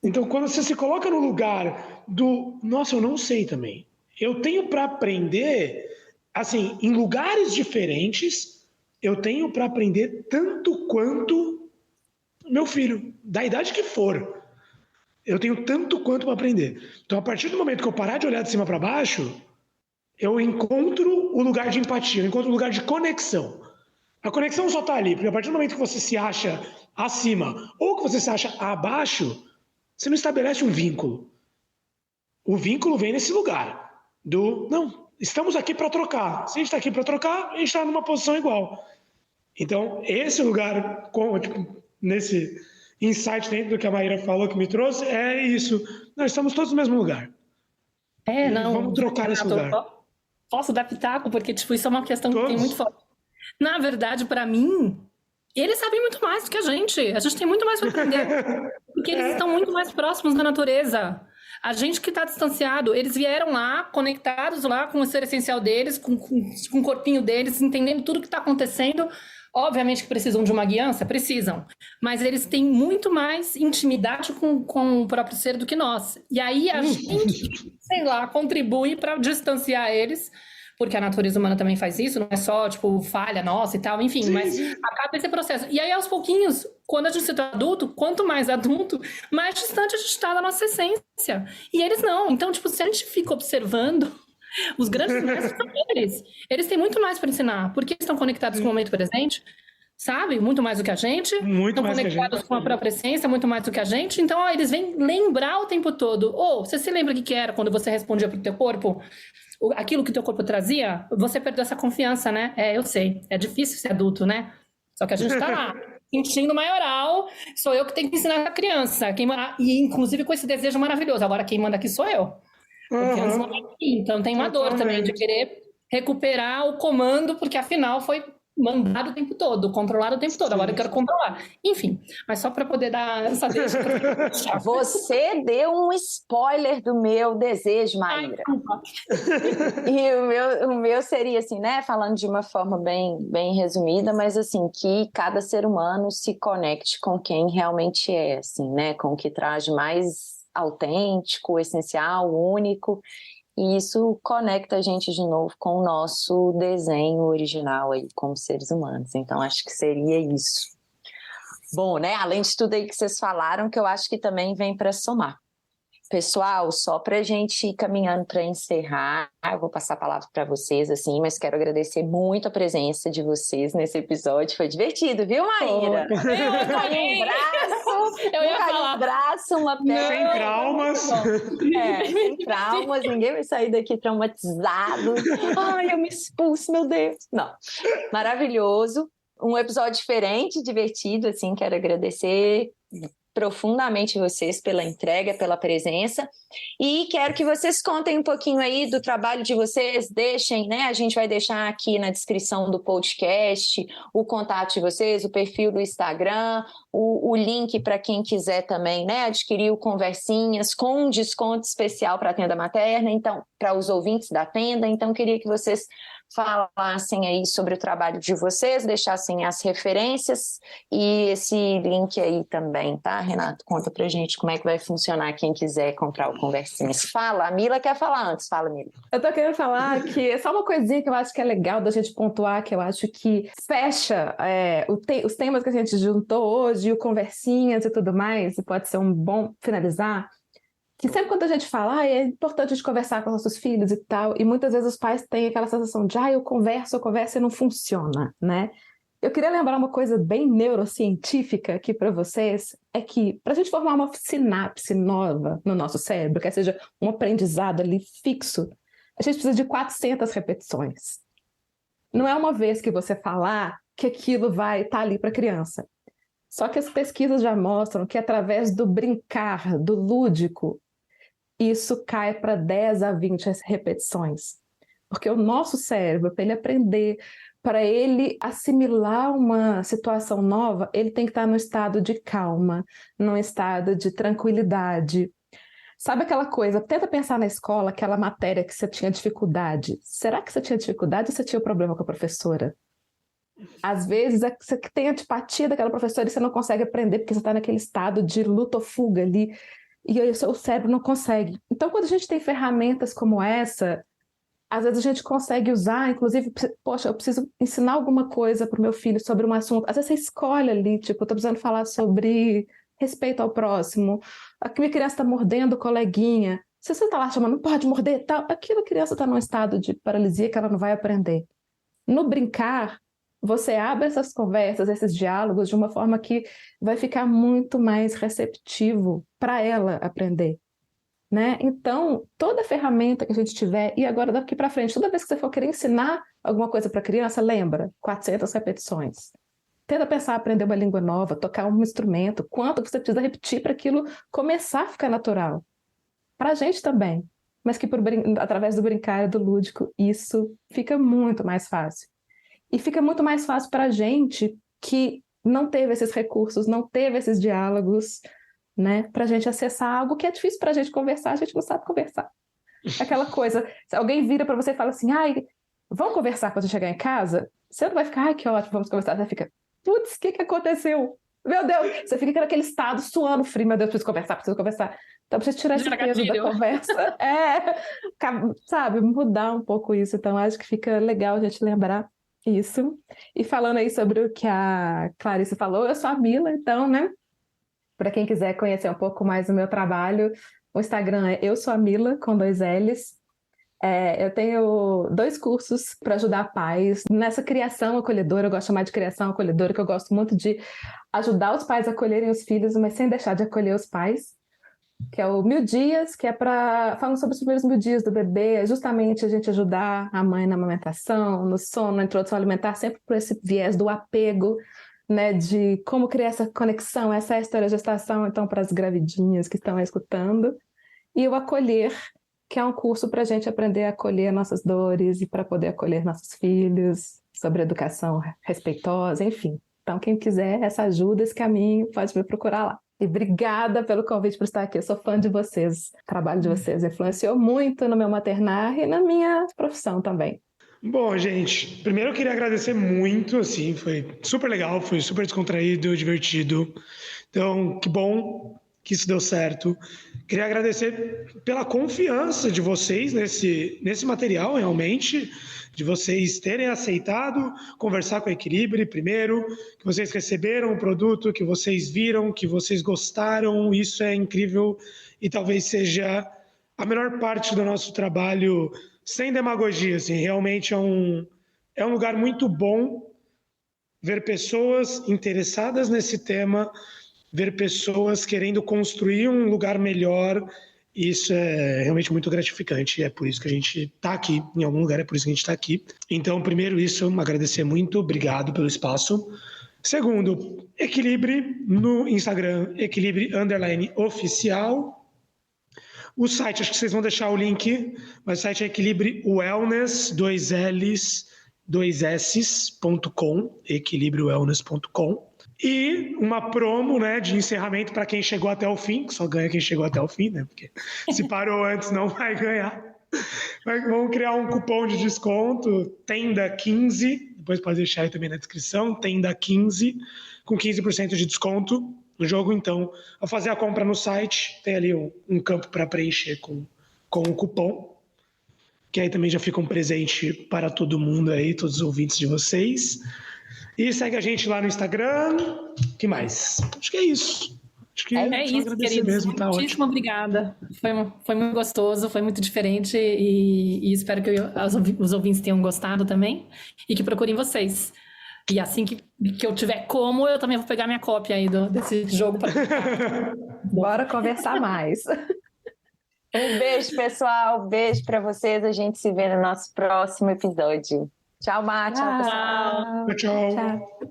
Então, quando você se coloca no lugar do, nossa, eu não sei também. Eu tenho para aprender, assim, em lugares diferentes, eu tenho para aprender tanto quanto meu filho, da idade que for. Eu tenho tanto quanto para aprender. Então, a partir do momento que eu parar de olhar de cima para baixo, eu encontro o lugar de empatia, eu encontro o lugar de conexão. A conexão só está ali, porque a partir do momento que você se acha acima ou que você se acha abaixo, você não estabelece um vínculo. O vínculo vem nesse lugar do, não, estamos aqui para trocar. Se a gente está aqui para trocar, a gente está numa posição igual. Então, esse lugar, nesse insight dentro do que a Maíra falou, que me trouxe, é isso. Nós estamos todos no mesmo lugar. Vamos trocar esse lugar. Posso dar pitaco? Porque, isso é uma questão que tem muito forte. Na verdade, para mim, eles sabem muito mais do que a gente. A gente tem muito mais para aprender. Porque eles estão muito mais próximos da natureza. A gente que está distanciado, eles vieram lá, conectados lá com o ser essencial deles, com o corpinho deles, entendendo tudo que está acontecendo. Obviamente que precisam de uma guiança, precisam. Mas eles têm muito mais intimidade com o próprio ser do que nós. E aí a gente, contribui para distanciar eles, porque a natureza humana também faz isso, não é só, falha nossa e tal, enfim, sim, mas acaba esse processo. E aí, aos pouquinhos, quando a gente se torna adulto, quanto mais adulto, mais distante a gente está da nossa essência. E eles não. Então, se a gente fica observando, os grandes mestres são eles. Eles têm muito mais para ensinar, porque eles estão conectados com o momento presente, sabe? Muito mais do que a gente. Estão conectados com a própria essência, muito mais do que a gente. Então, eles vêm lembrar o tempo todo. Você se lembra o que era quando você respondia pro teu corpo? Aquilo que o teu corpo trazia? Você perdeu essa confiança, né? Eu sei. É difícil ser adulto, né? Só que a gente tá lá, sentindo maioral. Sou eu que tenho que ensinar a criança. E, inclusive, com esse desejo maravilhoso. Agora, quem manda aqui sou eu. Então tem uma dor também de querer recuperar o comando, porque afinal foi mandado o tempo todo, controlado o tempo todo. Agora eu quero controlar. Enfim, mas só para poder dar essa deixa. Você deu um spoiler do meu desejo, Maíra. E o meu seria assim, né? Falando de uma forma bem resumida, mas assim, que cada ser humano se conecte com quem realmente é, assim, né? Com o que traz mais autêntico, essencial, único, e isso conecta a gente de novo com o nosso desenho original aí, como seres humanos. Então, acho que seria isso. Bom, né? Além de tudo aí que vocês falaram, que eu acho que também vem para somar. Pessoal, só para a gente ir caminhando para encerrar, eu vou passar a palavra para vocês, assim, mas quero agradecer muito a presença de vocês nesse episódio. Foi divertido, viu, Maíra? Eu ia falar. Um braço, uma perna. Sem traumas. Sem traumas, ninguém vai sair daqui traumatizado. Ai, eu me expulso, meu Deus. Não, maravilhoso. Um episódio diferente, divertido, assim, quero agradecer profundamente vocês pela entrega, pela presença, e quero que vocês contem um pouquinho aí do trabalho de vocês, deixem, né, a gente vai deixar aqui na descrição do podcast o contato de vocês, o perfil do Instagram, o link para quem quiser também, né, adquirir o Conversinhas com um desconto especial para a Tenda Materna, então, para os ouvintes da Tenda, então queria que vocês falassem aí sobre o trabalho de vocês, deixassem as referências e esse link aí também, tá, Renato? Conta pra gente como é que vai funcionar quem quiser comprar o Conversinhas. Fala, a Mila quer falar antes, fala, Mila. Eu tô querendo falar que é só uma coisinha que eu acho que é legal da gente pontuar, que eu acho que fecha os temas que a gente juntou hoje, o Conversinhas e tudo mais, e pode ser um bom finalizar, que sempre quando a gente fala, é importante a gente conversar com os nossos filhos e tal, e muitas vezes os pais têm aquela sensação de, eu converso e não funciona, né? Eu queria lembrar uma coisa bem neurocientífica aqui para vocês, é que para a gente formar uma sinapse nova no nosso cérebro, que seja um aprendizado ali fixo, a gente precisa de 400 repetições. Não é uma vez que você falar que aquilo vai estar ali para a criança. Só que as pesquisas já mostram que através do brincar, do lúdico, isso cai para 10 a 20 repetições. Porque o nosso cérebro, para ele aprender, para ele assimilar uma situação nova, ele tem que estar num estado de calma, num estado de tranquilidade. Sabe aquela coisa, tenta pensar na escola, aquela matéria que você tinha dificuldade. Será que você tinha dificuldade ou você tinha problema com a professora? Às vezes você tem antipatia daquela professora e você não consegue aprender porque você está naquele estado de luta ou fuga ali e aí o seu cérebro não consegue. Então, quando a gente tem ferramentas como essa, às vezes a gente consegue usar, inclusive, poxa, eu preciso ensinar alguma coisa para o meu filho sobre um assunto. Às vezes você escolhe ali, tipo, eu estou precisando falar sobre respeito ao próximo. A minha criança está mordendo o coleguinha. Se você está lá chamando, não pode morder, tal, aquilo a criança está num estado de paralisia que ela não vai aprender. No brincar, você abre essas conversas, esses diálogos de uma forma que vai ficar muito mais receptivo para ela aprender. Né? Então, toda ferramenta que a gente tiver, e agora daqui para frente, toda vez que você for querer ensinar alguma coisa para a criança, lembra, 400 repetições. Tenta pensar, aprender uma língua nova, tocar um instrumento, quanto você precisa repetir para aquilo começar a ficar natural. Para a gente também, mas que através do brincar e do lúdico, isso fica muito mais fácil. E fica muito mais fácil para a gente que não teve esses recursos, não teve esses diálogos, né, para a gente acessar algo que é difícil para a gente conversar, a gente não sabe conversar. Aquela coisa, se alguém vira para você e fala assim, ai, vamos conversar quando chegar em casa? Você não vai ficar, ai, que ótimo, vamos conversar. Você fica, putz, o que aconteceu? Meu Deus, você fica naquele estado suando frio, meu Deus, preciso conversar. Então, precisa tirar esse peso da conversa. Sabe, mudar um pouco isso. Então, acho que fica legal a gente lembrar isso. E falando aí sobre o que a Clarice falou, eu sou a Mila, então, né? Para quem quiser conhecer um pouco mais do meu trabalho, o Instagram é Eu Sou a Mila, com 2 L's. Eu tenho 2 cursos para ajudar pais nessa criação acolhedora. Eu gosto de chamar de criação acolhedora, que eu gosto muito de ajudar os pais a acolherem os filhos, mas sem deixar de acolher os pais. Que é o 1000 Dias, que é falando sobre os primeiros 1000 dias do bebê, justamente a gente ajudar a mãe na amamentação, no sono, na introdução alimentar, sempre por esse viés do apego, né, de como criar essa conexão, essa é a história da gestação, então, para as gravidinhas que estão escutando. E o Acolher, que é um curso para a gente aprender a acolher nossas dores e para poder acolher nossos filhos, sobre educação respeitosa, enfim. Então, quem quiser essa ajuda, esse caminho, pode me procurar lá. E obrigada pelo convite por estar aqui. Eu sou fã de vocês. O trabalho de vocês influenciou muito no meu maternar e na minha profissão também. Bom, gente, primeiro eu queria agradecer muito, assim, foi super legal, foi super descontraído, divertido. Então, que bom que isso deu certo. Queria agradecer pela confiança de vocês nesse material, realmente, de vocês terem aceitado conversar com a Equilibre primeiro, que vocês receberam o produto, que vocês viram, que vocês gostaram, isso é incrível e talvez seja a melhor parte do nosso trabalho, sem demagogia, assim, realmente é um lugar muito bom ver pessoas interessadas nesse tema, ver pessoas querendo construir um lugar melhor. Isso é realmente muito gratificante, é por isso que a gente está aqui, em algum lugar é por isso que a gente está aqui. Então, primeiro isso, agradecer muito, obrigado pelo espaço. Segundo, Equilibre no Instagram, Equilibre_oficial. O site, acho que vocês vão deixar o link, mas o site é Equilibre Wellness, 2Ls, 2S.com, equilibrewellness.com. E uma promo, né, de encerramento para quem chegou até o fim, que só ganha quem chegou até o fim, né? Porque se parou antes não vai ganhar. Mas vamos criar um cupom de desconto, Tenda15, depois pode deixar aí também na descrição, Tenda15, com 15% de desconto no jogo. Então, ao fazer a compra no site, tem ali um campo para preencher com o cupom, que aí também já fica um presente para todo mundo aí, todos os ouvintes de vocês. E segue a gente lá no Instagram. O que mais? Acho que é isso. Acho que é isso, queridos. Mesmo, tá Muitíssimo obrigada. Foi muito gostoso, foi muito diferente e espero que os ouvintes tenham gostado também e que procurem vocês. E assim que eu tiver como, eu também vou pegar minha cópia aí desse jogo para Bora conversar mais. Um beijo, pessoal. Beijo para vocês. A gente se vê no nosso próximo episódio. Tchau, Má. Tchau, pessoal. Tchau.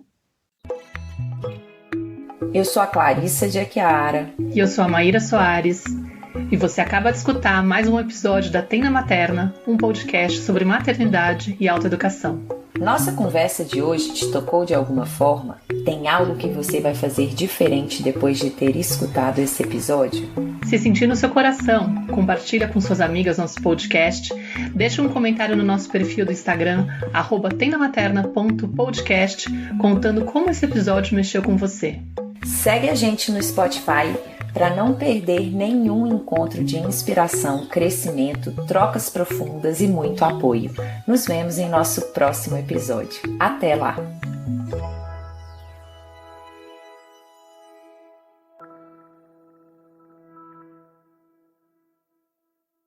Eu sou a Clarissa de Aquiara. E eu sou a Maíra Soares. E você acaba de escutar mais um episódio da Tem na Materna, um podcast sobre maternidade e autoeducação. Nossa conversa de hoje te tocou de alguma forma? Tem algo que você vai fazer diferente depois de ter escutado esse episódio? Se sentir no seu coração, compartilha com suas amigas nosso podcast, deixa um comentário no nosso perfil do Instagram, @temnamaterna.podcast, contando como esse episódio mexeu com você. Segue a gente no Spotify para não perder nenhum encontro de inspiração, crescimento, trocas profundas e muito apoio. Nos vemos em nosso próximo episódio. Até lá!